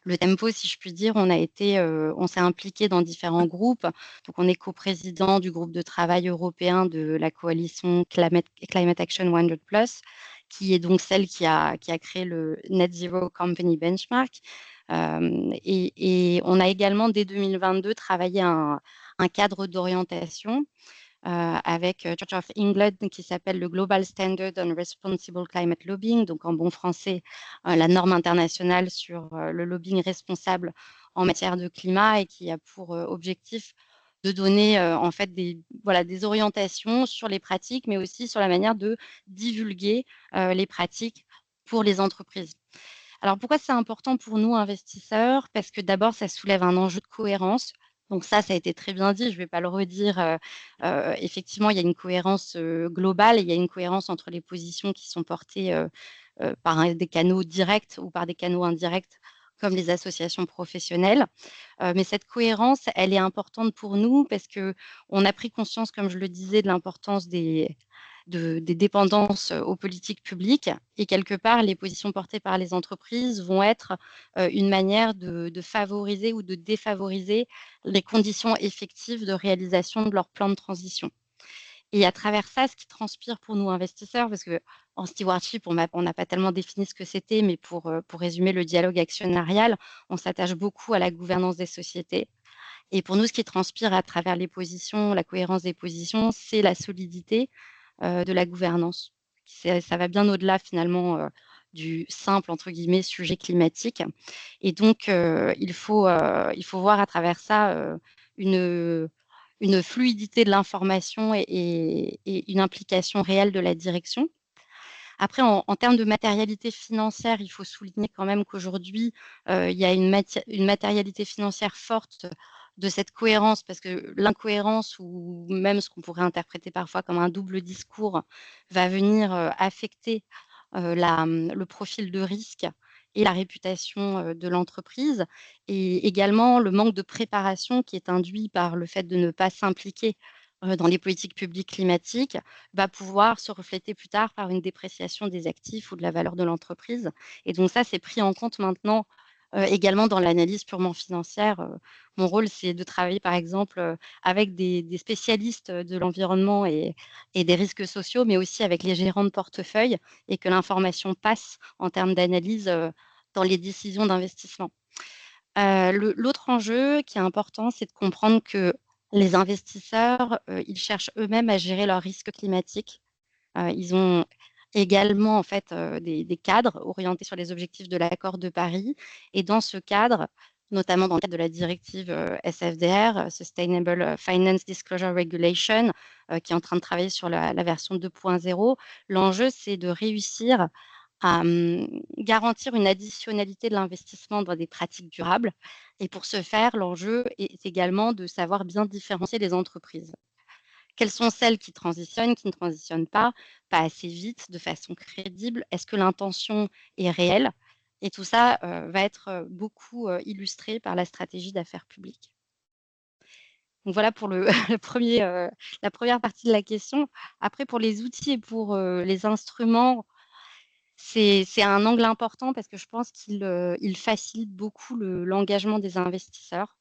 le tempo, si je puis dire, on s'est impliqué dans différents groupes. Donc, on est coprésident du groupe de travail européen de la coalition Climate Action 100+, qui est donc celle qui a créé le Net Zero Company Benchmark. Et on a également, dès 2022, travaillé un cadre d'orientation avec Church of England qui s'appelle le Global Standard on Responsible Climate Lobbying, donc en bon français, la norme internationale sur le lobbying responsable en matière de climat et qui a pour objectif de donner en fait des orientations sur les pratiques, mais aussi sur la manière de divulguer les pratiques pour les entreprises. Alors pourquoi c'est important pour nous, investisseurs? Parce que d'abord, ça soulève un enjeu de cohérence. Donc ça a été très bien dit, je ne vais pas le redire. Effectivement, il y a une cohérence globale, et il y a une cohérence entre les positions qui sont portées par des canaux directs ou par des canaux indirects, comme les associations professionnelles. Mais cette cohérence, elle est importante pour nous parce qu'on a pris conscience, comme je le disais, de l'importance des dépendances aux politiques publiques. Et quelque part, les positions portées par les entreprises vont être une manière de favoriser ou de défavoriser les conditions effectives de réalisation de leur plan de transition. Et à travers ça, ce qui transpire pour nous investisseurs, parce qu'en stewardship, on n'a pas tellement défini ce que c'était, mais pour résumer le dialogue actionnarial, on s'attache beaucoup à la gouvernance des sociétés. Et pour nous, ce qui transpire à travers les positions, la cohérence des positions, c'est la solidité de la gouvernance. Ça va bien au-delà finalement du simple, entre guillemets, sujet climatique. Et donc, il faut voir à travers ça une fluidité de l'information et une implication réelle de la direction. Après, en termes de matérialité financière, il faut souligner quand même qu'aujourd'hui, il y a une matérialité financière forte de cette cohérence, parce que l'incohérence, ou même ce qu'on pourrait interpréter parfois comme un double discours, va venir affecter le profil de risque et la réputation de l'entreprise, et également le manque de préparation qui est induit par le fait de ne pas s'impliquer dans les politiques publiques climatiques, va pouvoir se refléter plus tard par une dépréciation des actifs ou de la valeur de l'entreprise. Et donc ça, c'est pris en compte maintenant également dans l'analyse purement financière. Mon rôle, c'est de travailler par exemple avec des spécialistes de l'environnement et des risques sociaux, mais aussi avec les gérants de portefeuille, et que l'information passe en termes d'analyse dans les décisions d'investissement. L'autre enjeu qui est important, c'est de comprendre que les investisseurs, ils cherchent eux-mêmes à gérer leurs risques climatiques. Ils ont également en fait des cadres orientés sur les objectifs de l'accord de Paris. Et dans ce cadre, notamment dans le cadre de la directive SFDR, Sustainable Finance Disclosure Regulation, qui est en train de travailler sur la version 2.0, l'enjeu, c'est de réussir à garantir une additionnalité de l'investissement dans des pratiques durables. Et pour ce faire, l'enjeu est également de savoir bien différencier les entreprises. Quelles sont celles qui ne transitionnent pas assez vite, de façon crédible? Est-ce que l'intention est réelle? Et tout ça va être beaucoup illustré par la stratégie d'affaires publiques. Donc voilà pour la première partie de la question. Après, pour les outils et pour les instruments, c'est un angle important parce que je pense qu'il facilite beaucoup l'engagement des investisseurs.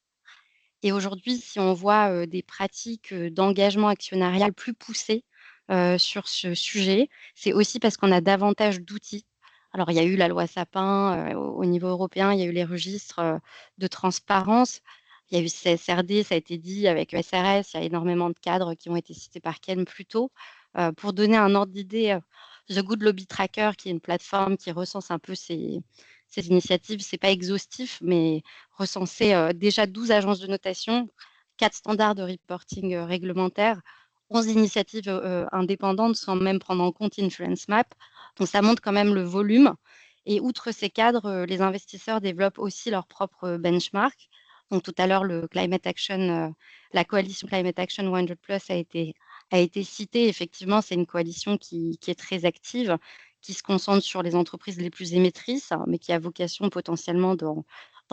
Et aujourd'hui, si on voit des pratiques d'engagement actionnarial plus poussées sur ce sujet, c'est aussi parce qu'on a davantage d'outils. Alors, il y a eu la loi Sapin au niveau européen, il y a eu les registres de transparence, il y a eu CSRD, ça a été dit, avec SRS, il y a énormément de cadres qui ont été cités par Ken plus tôt. Pour donner un ordre d'idée, The Good Lobby Tracker, qui est une plateforme qui recense un peu ces initiatives, ce n'est pas exhaustif, mais recensé déjà 12 agences de notation, 4 standards de reporting réglementaires, 11 initiatives indépendantes, sans même prendre en compte Influence Map. Donc ça montre quand même le volume. Et outre ces cadres, les investisseurs développent aussi leur propre benchmark. Donc tout à l'heure, la coalition Climate Action 100 Plus a été citée. Effectivement, c'est une coalition qui est très active, qui se concentre sur les entreprises les plus émettrices, mais qui a vocation potentiellement dans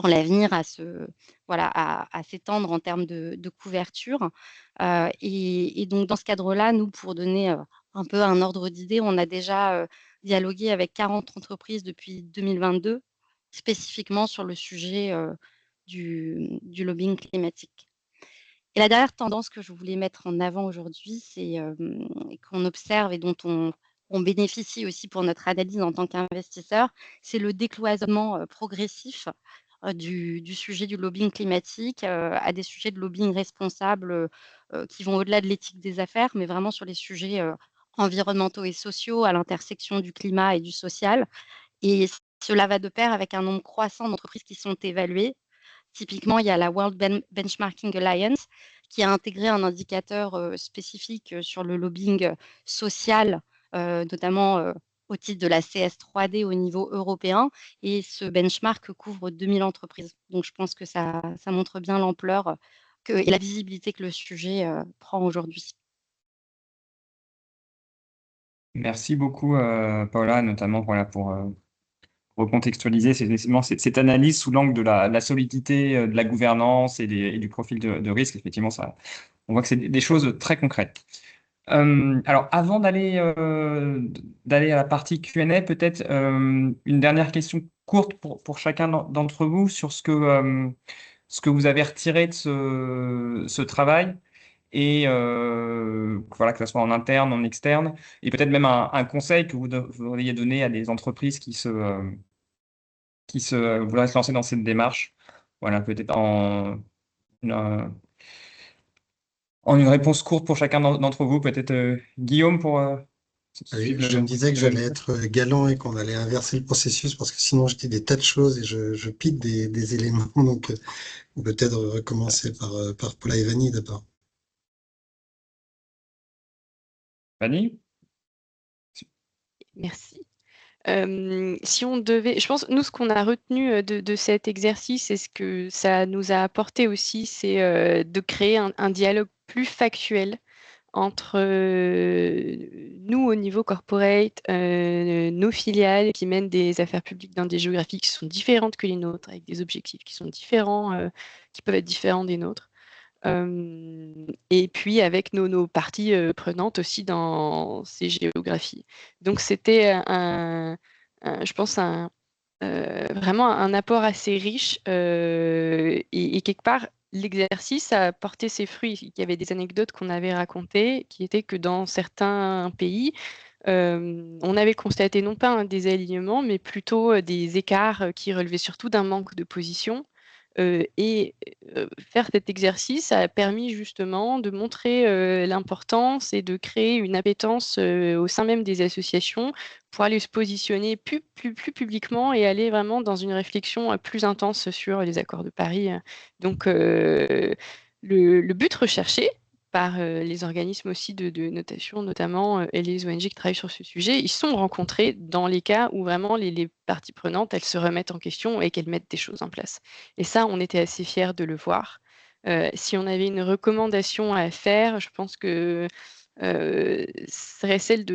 l'avenir à s'étendre en termes de couverture. Et donc, dans ce cadre-là, nous, pour donner un peu un ordre d'idée, on a déjà dialogué avec 40 entreprises depuis 2022, spécifiquement sur le sujet du lobbying climatique. Et la dernière tendance que je voulais mettre en avant aujourd'hui, c'est qu'on observe et dont on bénéficie aussi pour notre analyse en tant qu'investisseur, c'est le décloisonnement progressif du sujet du lobbying climatique à des sujets de lobbying responsable qui vont au-delà de l'éthique des affaires, mais vraiment sur les sujets environnementaux et sociaux, à l'intersection du climat et du social. Et cela va de pair avec un nombre croissant d'entreprises qui sont évaluées. Typiquement, il y a la World Benchmarking Alliance qui a intégré un indicateur spécifique sur le lobbying social, notamment au titre de la CS3D au niveau européen. Et ce benchmark couvre 2000 entreprises. Donc, je pense que ça montre bien l'ampleur et la visibilité que le sujet prend aujourd'hui. Merci beaucoup, Paula, notamment voilà, pour recontextualiser cette analyse sous l'angle de la solidité de la gouvernance et du profil de risque. Effectivement, on voit que c'est des choses très concrètes. Alors, avant d'aller à la partie Q&A, peut-être une dernière question courte pour chacun d'entre vous sur ce que vous avez retiré de ce travail et voilà, que ce soit en interne, en externe, et peut-être même un conseil que vous voudriez donner à des entreprises qui voudraient se lancer dans cette démarche. Voilà, peut-être une, en une réponse courte pour chacun d'entre vous, peut-être Guillaume pour ceux qui suivent Je me disais que j'allais être galant et qu'on allait inverser le processus parce que sinon je dis des tas de choses et je pique des éléments. Donc peut-être recommencer par Paula et Vanny d'abord. Fanny. Merci. Si on devait, je pense, nous, ce qu'on a retenu de cet exercice et ce que ça nous a apporté aussi, c'est de créer un dialogue plus factuel entre nous au niveau corporate, nos filiales qui mènent des affaires publiques dans des géographies qui sont différentes que les nôtres, avec des objectifs qui sont différents, qui peuvent être différents des nôtres. Et puis avec nos parties prenantes aussi dans ces géographies. Donc c'était je pense, vraiment un apport assez riche et quelque part, l'exercice a porté ses fruits. Il y avait des anecdotes qu'on avait racontées qui étaient que dans certains pays, on avait constaté non pas un désalignement, mais plutôt des écarts qui relevaient surtout d'un manque de position. Et faire cet exercice a permis justement de montrer l'importance et de créer une appétence au sein même des associations pour aller se positionner plus publiquement et aller vraiment dans une réflexion plus intense sur les accords de Paris. Donc, le but recherché par les organismes aussi de notation notamment et les ONG qui travaillent sur ce sujet, ils sont rencontrés dans les cas où vraiment les parties prenantes, elles se remettent en question et qu'elles mettent des choses en place. Et ça, on était assez fiers de le voir. Si on avait une recommandation à faire, je pense que serait celle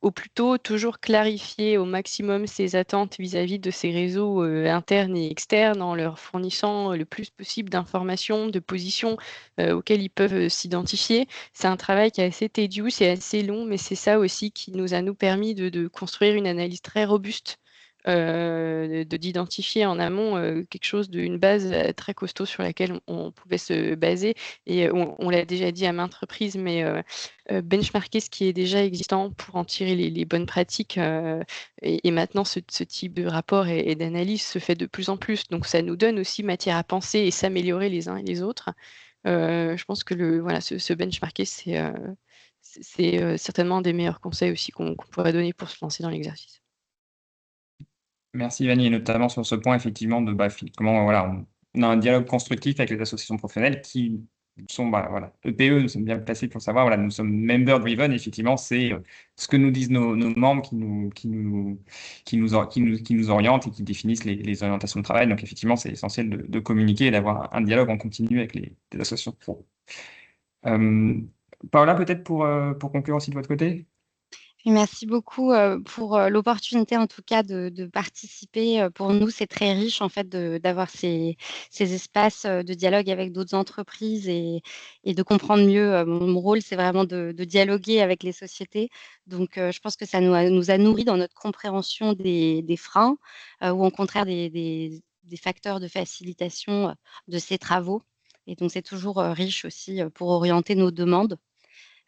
au plus tôt, toujours clarifier au maximum ses attentes vis-à-vis de ces réseaux internes et externes en leur fournissant le plus possible d'informations, de positions auxquelles ils peuvent s'identifier. C'est un travail qui est assez tedieux, c'est assez long, mais c'est ça aussi qui nous a permis de construire une analyse très robuste d'identifier en amont quelque chose une base très costaud sur laquelle on pouvait se baser. Et on l'a déjà dit à maintes reprises, mais benchmarker ce qui est déjà existant pour en tirer les bonnes pratiques. Et maintenant, ce type de rapport et d'analyse se fait de plus en plus. Donc, ça nous donne aussi matière à penser et s'améliorer les uns et les autres. Je pense que voilà, ce benchmarker, c'est certainement un des meilleurs conseils aussi qu'on pourrait donner pour se lancer dans l'exercice. Merci Vanny, et notamment sur ce point, effectivement, comment voilà, on a un dialogue constructif avec les associations professionnelles qui sont, voilà, EPE, nous sommes bien placés pour savoir, voilà, nous sommes member-driven, effectivement, c'est ce que nous disent nos membres qui nous orientent et qui définissent les orientations de travail. Donc, effectivement, c'est essentiel de communiquer et d'avoir un dialogue en continu avec les associations pro. Paola, peut-être pour conclure aussi de votre côté? Merci beaucoup pour l'opportunité en tout cas de participer. Pour nous, c'est très riche en fait d'avoir ces espaces de dialogue avec d'autres entreprises et de comprendre mieux. Mon rôle, c'est vraiment de dialoguer avec les sociétés. Donc, je pense que ça nous a nourris dans notre compréhension des freins ou au contraire des facteurs de facilitation de ces travaux. Et donc, c'est toujours riche aussi pour orienter nos demandes.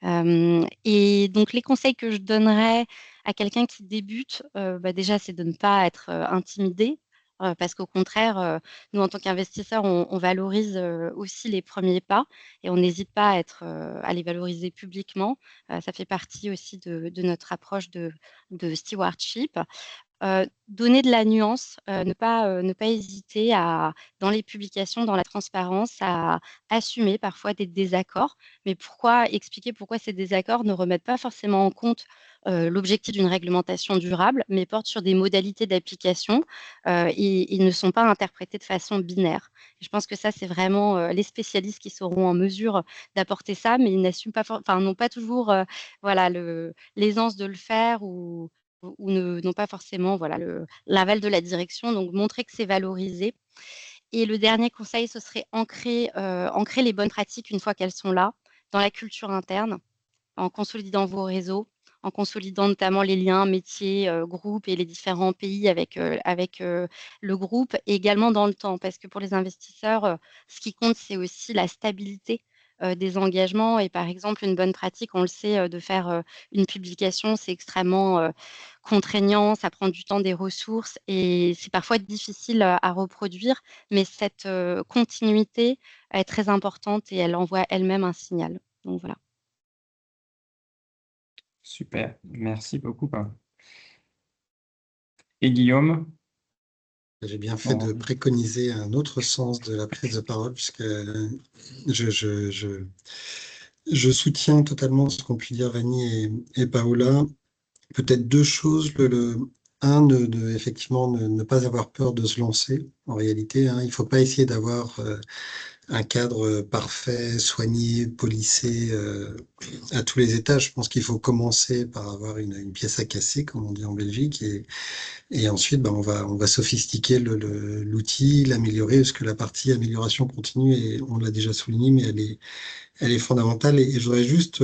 Et donc les conseils que je donnerais à quelqu'un qui débute, déjà, c'est de ne pas être intimidé, parce qu'au contraire, nous, en tant qu'investisseurs, on valorise aussi les premiers pas et on n'hésite pas à les valoriser publiquement. Ça fait partie aussi de notre approche de stewardship. donner de la nuance, ne pas hésiter dans les publications, dans la transparence, à assumer parfois des désaccords, mais expliquer pourquoi ces désaccords ne remettent pas forcément en compte l'objectif d'une réglementation durable, mais portent sur des modalités d'application et ne sont pas interprétés de façon binaire. Et je pense que ça, c'est vraiment les spécialistes qui seront en mesure d'apporter ça, mais ils n'assument pas, n'ont pas toujours voilà, l'aisance de le faire ou n'ont pas forcément voilà, l'aval de la direction. Donc, montrer que c'est valorisé. Et le dernier conseil, ce serait ancrer les bonnes pratiques une fois qu'elles sont là, dans la culture interne, en consolidant vos réseaux, en consolidant notamment les liens métiers, groupes et les différents pays avec le groupe, et également dans le temps. Parce que pour les investisseurs, ce qui compte, c'est aussi la stabilité des engagements. Et par exemple, une bonne pratique, on le sait, de faire une publication, c'est extrêmement contraignant, ça prend du temps, des ressources, et c'est parfois difficile à reproduire. Mais cette continuité est très importante et elle envoie elle-même un signal. Donc voilà. Super, merci beaucoup. Et Guillaume? J'ai bien fait de préconiser un autre sens de la prise de parole, puisque je soutiens totalement ce qu'ont pu dire Vanny et Paola. Peut-être deux choses. Un, effectivement, ne pas avoir peur de se lancer. En réalité, hein, il ne faut pas essayer d'avoir un cadre parfait, soigné, policé à tous les étages. Je pense qu'il faut commencer par avoir une pièce à casser, comme on dit en Belgique, et ensuite, on va sophistiquer l'outil, l'améliorer, parce que la partie amélioration continue, et on l'a déjà souligné, mais elle est fondamentale. Et je voudrais juste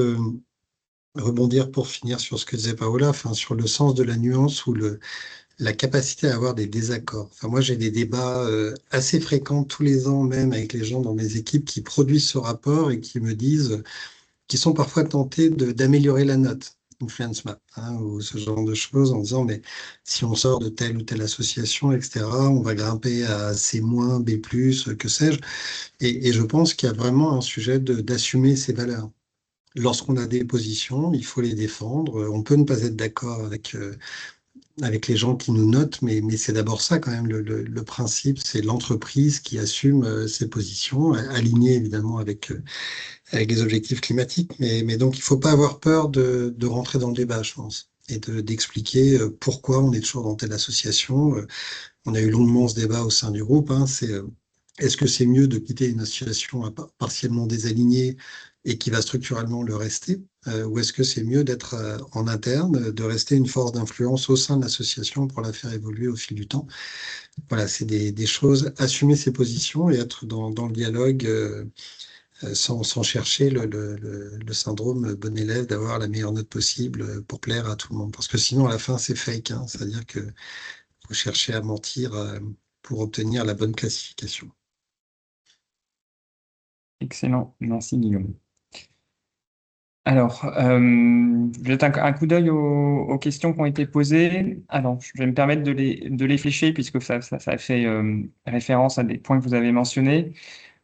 rebondir pour finir sur ce que disait Paola, enfin, sur le sens de la nuance ou la capacité à avoir des désaccords. Enfin, moi, j'ai des débats assez fréquents tous les ans, même avec les gens dans mes équipes qui produisent ce rapport et qui me disent, qui sont parfois tentés d'améliorer la note, Influence Map, hein, ou ce genre de choses, en disant, mais si on sort de telle ou telle association, etc., on va grimper à C-, B+, que sais-je. Et je pense qu'il y a vraiment un sujet d'assumer ces valeurs. Lorsqu'on a des positions, il faut les défendre. On peut ne pas être d'accord avec les gens qui nous notent, mais c'est d'abord ça quand même le principe, c'est l'entreprise qui assume ses positions, alignées évidemment avec les objectifs climatiques, mais donc il ne faut pas avoir peur de rentrer dans le débat, je pense, et d'expliquer pourquoi on est toujours dans telle association. On a eu longuement ce débat au sein du groupe, hein, est-ce que c'est mieux de quitter une association partiellement désalignée et qui va structurellement le rester, ou est-ce que c'est mieux d'être en interne, de rester une force d'influence au sein de l'association pour la faire évoluer au fil du temps? Voilà, c'est des choses, assumer ses positions et être dans le dialogue sans chercher le syndrome bon élève d'avoir la meilleure note possible pour plaire à tout le monde. Parce que sinon, à la fin, c'est fake, hein, c'est-à-dire que faut chercher à mentir pour obtenir la bonne classification. Excellent, merci Guillaume. Alors, je jette un coup d'œil aux questions qui ont été posées. Alors, je vais me permettre de les flécher puisque ça fait référence à des points que vous avez mentionnés.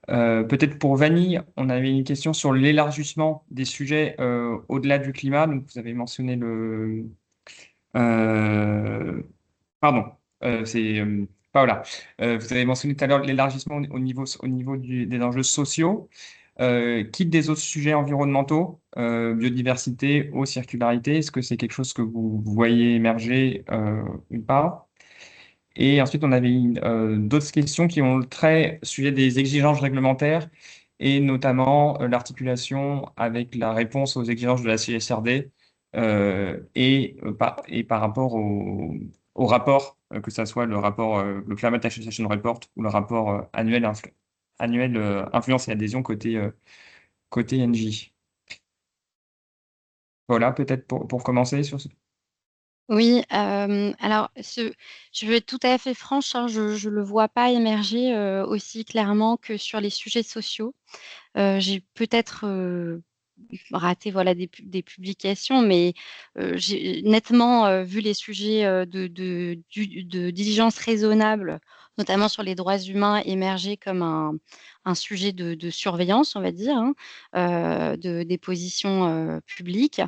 Peut-être pour Vanille, on avait une question sur l'élargissement des sujets au-delà du climat. Donc, vous avez mentionné pardon, c'est Paola. Vous avez mentionné tout à l'heure l'élargissement au niveau des enjeux sociaux. Quitte des autres sujets environnementaux, biodiversité, eau, circularité, est-ce que c'est quelque chose que vous voyez émerger ou pas? Et ensuite, on avait d'autres questions qui ont le trait sujet des exigences réglementaires et notamment l'articulation avec la réponse aux exigences de la CSRD et par rapport au rapport, que ce soit le rapport, le Climate Association Report ou le rapport annuel influence et adhésion côté NJ. Voilà, peut-être pour commencer sur ce. Oui, alors je vais être tout à fait franche, hein, je ne le vois pas émerger aussi clairement que sur les sujets sociaux. J'ai peut-être raté voilà, des publications, mais j'ai nettement vu les sujets de diligence raisonnable, notamment sur les droits humains, émerger comme un sujet de surveillance, on va dire, hein, des positions publiques.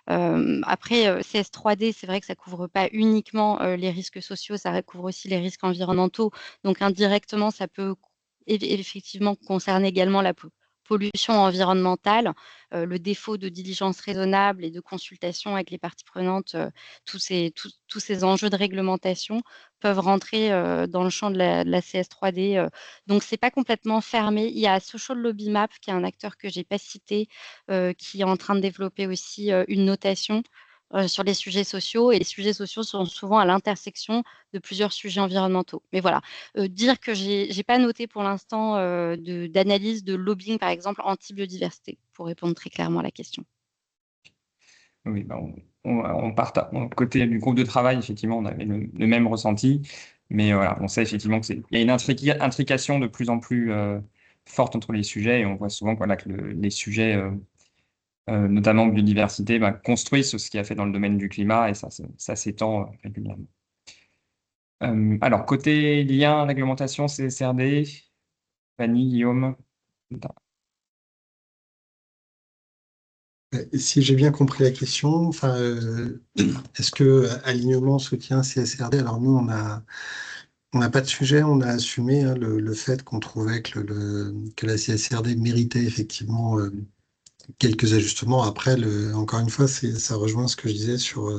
Après, CS3D, c'est vrai que ça couvre pas uniquement les risques sociaux, ça couvre aussi les risques environnementaux. Donc indirectement, ça peut effectivement concerner également la pollution environnementale, le défaut de diligence raisonnable et de consultation avec les parties prenantes, tous ces enjeux de réglementation peuvent rentrer dans le champ de la CS3D. Donc, c'est pas complètement fermé. Il y a Social Lobby Map, qui est un acteur que j'ai pas cité, qui est en train de développer aussi une notation sur les sujets sociaux. Et les sujets sociaux sont souvent à l'intersection de plusieurs sujets environnementaux. Mais voilà, dire que j'ai pas noté pour l'instant d'analyse de lobbying, par exemple, anti-biodiversité, pour répondre très clairement à la question. Oui, bah, côté du groupe de travail, effectivement, on avait le même ressenti. Mais voilà, on sait effectivement qu'il y a une intrication de plus en plus forte entre les sujets. Et on voit souvent voilà, que les sujets, notamment biodiversité, bah, construisent ce qui a fait dans le domaine du climat. Et ça s'étend régulièrement. Alors, côté lien, réglementation, CSRD, Fanny, Guillaume. Si j'ai bien compris la question, enfin, est-ce que alignement, soutien, CSRD, alors nous, on n'a pas de sujet, on a assumé hein, le fait qu'on trouvait que la CSRD méritait effectivement quelques ajustements. Après, encore une fois, ça rejoint ce que je disais sur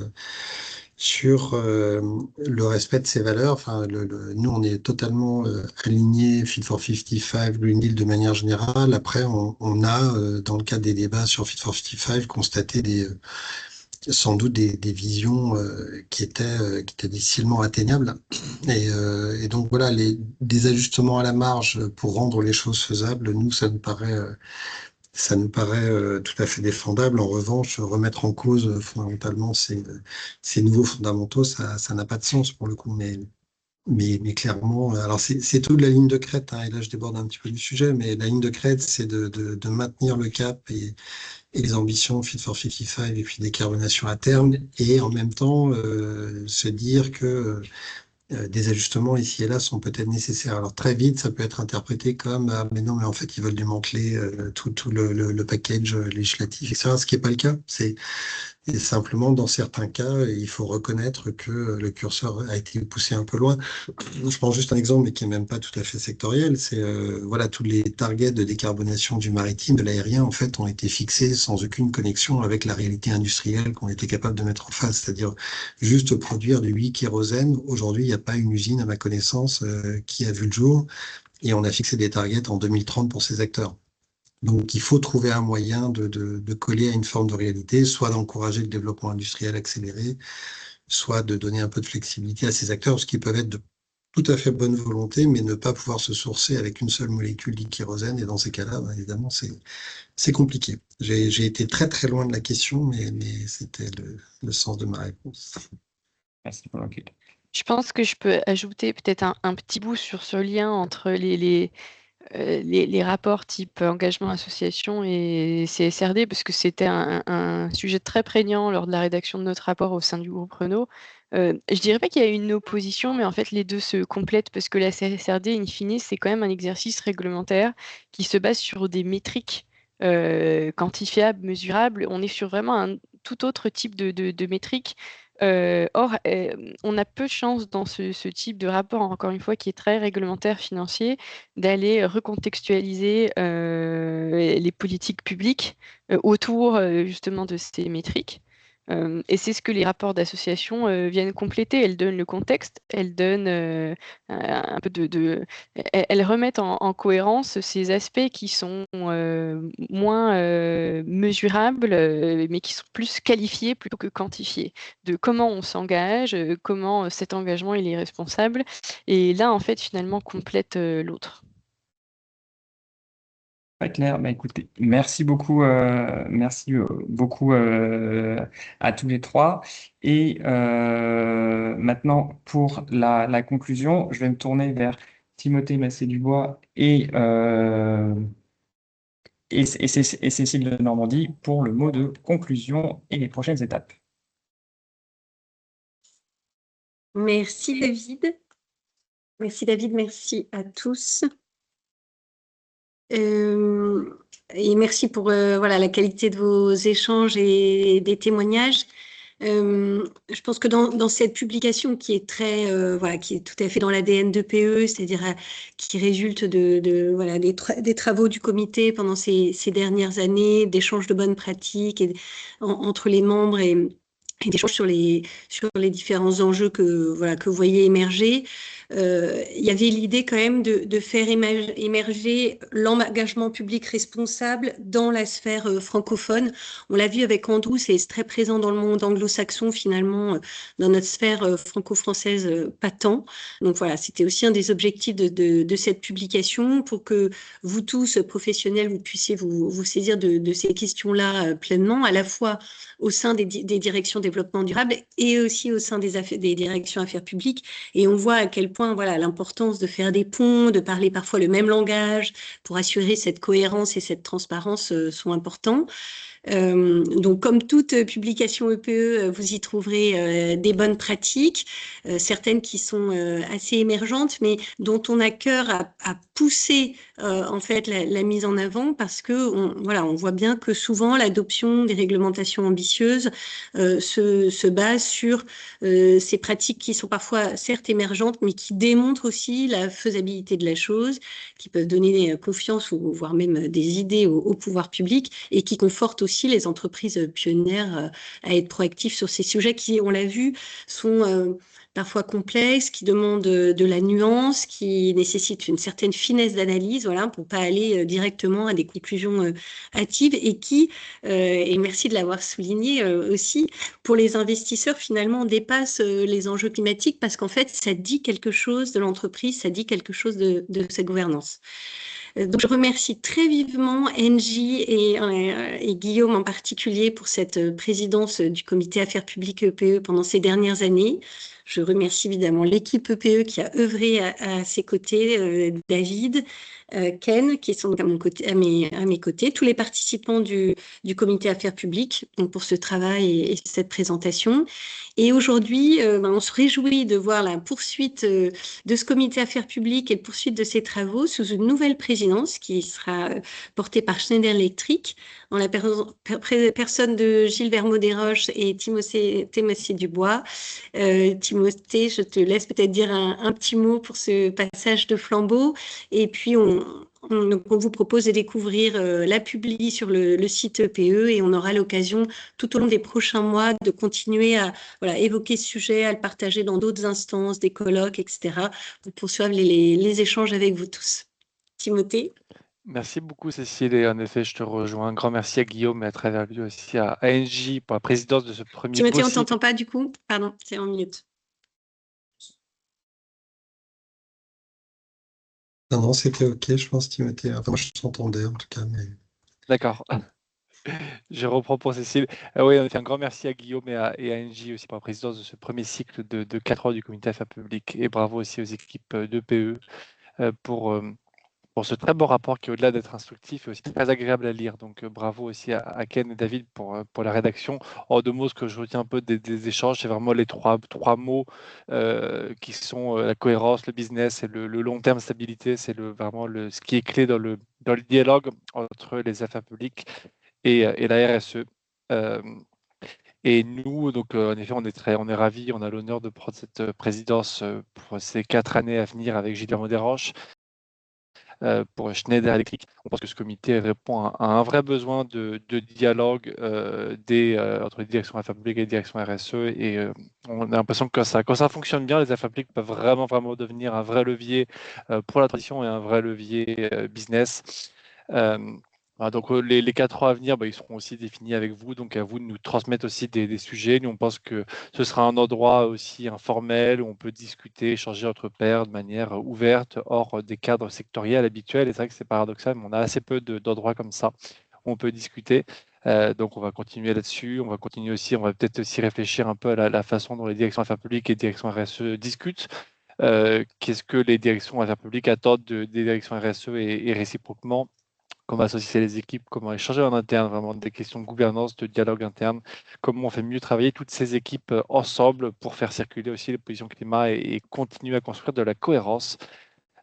le respect de ses valeurs. Enfin, nous, on est totalement alignés Fit for 55, Green Deal de manière générale. Après, on a, dans le cadre des débats sur Fit for 55, constaté sans doute des visions qui étaient difficilement atteignables. Et donc, voilà, des ajustements à la marge pour rendre les choses faisables, nous, ça nous paraît tout à fait défendable. En revanche, remettre en cause fondamentalement ces nouveaux fondamentaux, ça n'a pas de sens pour le coup. Mais clairement, alors c'est tout de la ligne de crête, hein, et là je déborde un petit peu du sujet, mais la ligne de crête, c'est de maintenir le cap et les ambitions Fit for 55 et puis décarbonation à terme, et en même temps se dire que des ajustements ici et là sont peut-être nécessaires. Alors très vite, ça peut être interprété comme ah, mais non, mais en fait, ils veulent démanteler tout le package législatif, etc. Ce qui n'est pas le cas. Et simplement, dans certains cas, il faut reconnaître que le curseur a été poussé un peu loin. Je prends juste un exemple, mais qui n'est même pas tout à fait sectoriel. C'est voilà, tous les targets de décarbonation du maritime, de l'aérien, en fait, ont été fixés sans aucune connexion avec la réalité industrielle qu'on était capable de mettre en face, c'est-à-dire juste produire du 8 kérosène. Aujourd'hui, il n'y a pas une usine, à ma connaissance, qui a vu le jour, et on a fixé des targets en 2030 pour ces acteurs. Donc, il faut trouver un moyen de coller à une forme de réalité, soit d'encourager le développement industriel accéléré, soit de donner un peu de flexibilité à ces acteurs, ce qui peuvent être de tout à fait bonne volonté, mais ne pas pouvoir se sourcer avec une seule molécule d'hydrogène. Et dans ces cas-là, ben, évidemment, c'est compliqué. J'ai été très très loin de la question, mais c'était le sens de ma réponse. Merci pour l'enquête. Je pense que je peux ajouter peut-être un petit bout sur ce lien entre les rapports type engagement association et CSRD, parce que c'était un sujet très prégnant lors de la rédaction de notre rapport au sein du groupe Renault. Je dirais pas qu'il y a une opposition, mais en fait les deux se complètent, parce que la CSRD, in fine, c'est quand même un exercice réglementaire qui se base sur des métriques quantifiables, mesurables. On est sur vraiment un tout autre type de métriques. Or, on a peu de chance dans ce type de rapport, encore une fois, qui est très réglementaire financier, d'aller recontextualiser les politiques publiques autour justement de ces métriques. Et c'est ce que les rapports d'association viennent compléter. Elles donnent le contexte, elles donnent un peu elles remettent en cohérence ces aspects qui sont moins mesurables, mais qui sont plus qualifiés plutôt que quantifiés, de comment on s'engage, comment cet engagement il est responsable. Et là, en fait, finalement, complète l'autre. Très clair. Bah, écoutez, merci beaucoup, à tous les trois. Et maintenant, pour la conclusion, je vais me tourner vers Timothée Massé-Dubois et et Cécile de Normandie pour le mot de conclusion et les prochaines étapes. Merci David. Merci David, merci à tous. Et merci pour voilà, la qualité de vos échanges et des témoignages. Je pense que dans cette publication qui est voilà, qui est tout à fait dans l'ADN de PE, c'est-à-dire qui résulte voilà, des travaux du comité pendant ces dernières années, d'échanges de bonnes pratiques entre les membres et d'échanges sur les différents enjeux que vous voyez émerger. Il y avait l'idée quand même de faire émerger l'engagement public responsable dans la sphère francophone. On l'a vu avec Andrew, c'est très présent dans le monde anglo-saxon finalement, dans notre sphère franco-française, pas tant. Donc voilà, c'était aussi un des objectifs de cette publication pour que vous tous, professionnels, vous puissiez vous saisir de ces questions-là pleinement, à la fois au sein des directions développement durable et aussi au sein des directions affaires publiques. Et on voit à quel point voilà, l'importance de faire des ponts, de parler parfois le même langage pour assurer cette cohérence et cette transparence sont importants. Donc, comme toute publication EPE, vous y trouverez des bonnes pratiques, certaines qui sont assez émergentes, mais dont on a cœur à pousser en fait la mise en avant parce que voilà, on voit bien que souvent l'adoption des réglementations ambitieuses se base sur ces pratiques qui sont parfois certes émergentes, mais qui démontrent aussi la faisabilité de la chose, qui peuvent donner confiance ou voire même des idées au pouvoir public et qui confortent aussi les entreprises pionnières à être proactives sur ces sujets qui, on l'a vu, sont parfois complexes, qui demandent de la nuance, qui nécessitent une certaine finesse d'analyse, voilà, pour pas aller directement à des conclusions hâtives et qui, et merci de l'avoir souligné aussi, pour les investisseurs finalement dépassent les enjeux climatiques parce qu'en fait, ça dit quelque chose de l'entreprise, ça dit quelque chose de sa gouvernance. Donc, je remercie très vivement Angie et Guillaume en particulier pour cette présidence du comité Affaires publiques EPE pendant ces dernières années. Je remercie évidemment l'équipe EPE qui a œuvré à ses côtés, David, Ken, qui sont à mes côtés, tous les participants du comité Affaires publiques donc pour ce travail et cette présentation. Et aujourd'hui, on se réjouit de voir la poursuite de ce comité Affaires publiques et la poursuite de ses travaux sous une nouvelle présidence qui sera portée par Schneider Electric, en la personne de Gilles Vermaux-Desroches et Timothée Dubois. Timothée, je te laisse peut-être dire un petit mot pour ce passage de flambeau. Et puis, on vous propose de découvrir la publi sur le site EPE et on aura l'occasion tout au long des prochains mois de continuer à évoquer ce sujet, à le partager dans d'autres instances, des colloques, etc. pour poursuivre les échanges avec vous tous. Timothée. Merci beaucoup Cécile et en effet je te rejoins. Un grand merci à Guillaume et à travers lui aussi à Angie pour la présidence de ce premier Timothée, on ne t'entend pas du coup. Pardon, c'est en minute. Non, c'était OK, je pense, Timothée. Enfin, moi, je t'entendais en tout cas. Mais... D'accord. Je reprends pour Cécile. Oui, en effet, un grand merci à Guillaume et à Angie aussi pour la présidence de ce premier cycle de 4 ans du comité Affaires publiques. Et bravo aussi aux équipes d'EPE pour ce très beau rapport qui, au-delà d'être instructif, est aussi très agréable à lire. Donc, bravo aussi à Ken et David pour la rédaction. En 2 mots, ce que je retiens un peu des échanges, c'est vraiment les trois mots qui sont la cohérence, le business et le long terme stabilité. C'est vraiment ce qui est clé dans le dialogue entre les affaires publiques et la RSE. Et nous, donc, en effet, on est ravis, on a l'honneur de prendre cette présidence pour ces 4 années à venir avec Gilles Vermaux-Desroches. Pour Schneider Electric, on pense que ce comité répond à un vrai besoin de dialogue entre les directions affaires publiques et les directions RSE. Et on a l'impression que quand ça fonctionne bien, les affaires publiques peuvent vraiment devenir un vrai levier pour la transition et un vrai levier business. Donc les 4 ans à venir, ils seront aussi définis avec vous, donc à vous de nous transmettre aussi des sujets. Nous, on pense que ce sera un endroit aussi informel où on peut discuter, échanger entre pairs de manière ouverte, hors des cadres sectoriels habituels. Et c'est vrai que c'est paradoxal, mais on a assez peu d'endroits comme ça où on peut discuter. Donc on va continuer là-dessus. On va peut-être aussi réfléchir un peu à la façon dont les directions affaires publiques et les directions RSE discutent. Qu'est-ce que les directions affaires publiques attendent des directions RSE et réciproquement. comment associer les équipes, comment échanger en interne, vraiment des questions de gouvernance, de dialogue interne, comment on fait mieux travailler toutes ces équipes ensemble pour faire circuler aussi les positions climat et continuer à construire de la cohérence.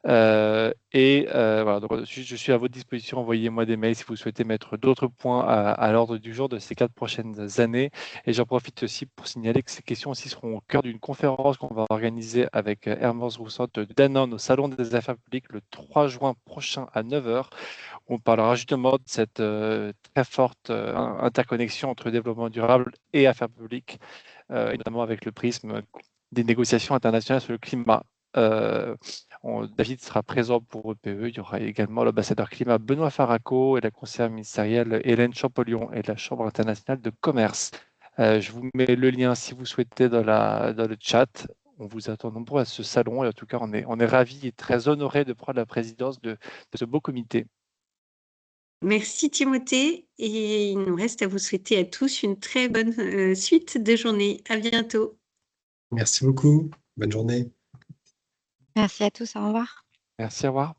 Voilà, donc, je suis à votre disposition. Envoyez-moi des mails si vous souhaitez mettre d'autres points à l'ordre du jour de ces 4 prochaines années. Et j'en profite aussi pour signaler que ces questions aussi seront au cœur d'une conférence qu'on va organiser avec Hermance Roussant de Danone au Salon des Affaires publiques le 3 juin prochain à 9 h. On parlera justement de cette très forte interconnexion entre développement durable et affaires publiques, et notamment avec le prisme des négociations internationales sur le climat. David sera présent pour EPE. Il y aura également l'ambassadeur climat Benoît Faraco et la conseillère ministérielle Hélène Champollion et la Chambre internationale de commerce. Je vous mets le lien si vous souhaitez dans le chat. On vous attend nombreux à ce salon et en tout cas, on est ravis et très honorés de prendre la présidence de ce beau comité. Merci Timothée, et il nous reste à vous souhaiter à tous une très bonne suite de journée. À bientôt. Merci beaucoup. Bonne journée. Merci à tous, au revoir. Merci, au revoir.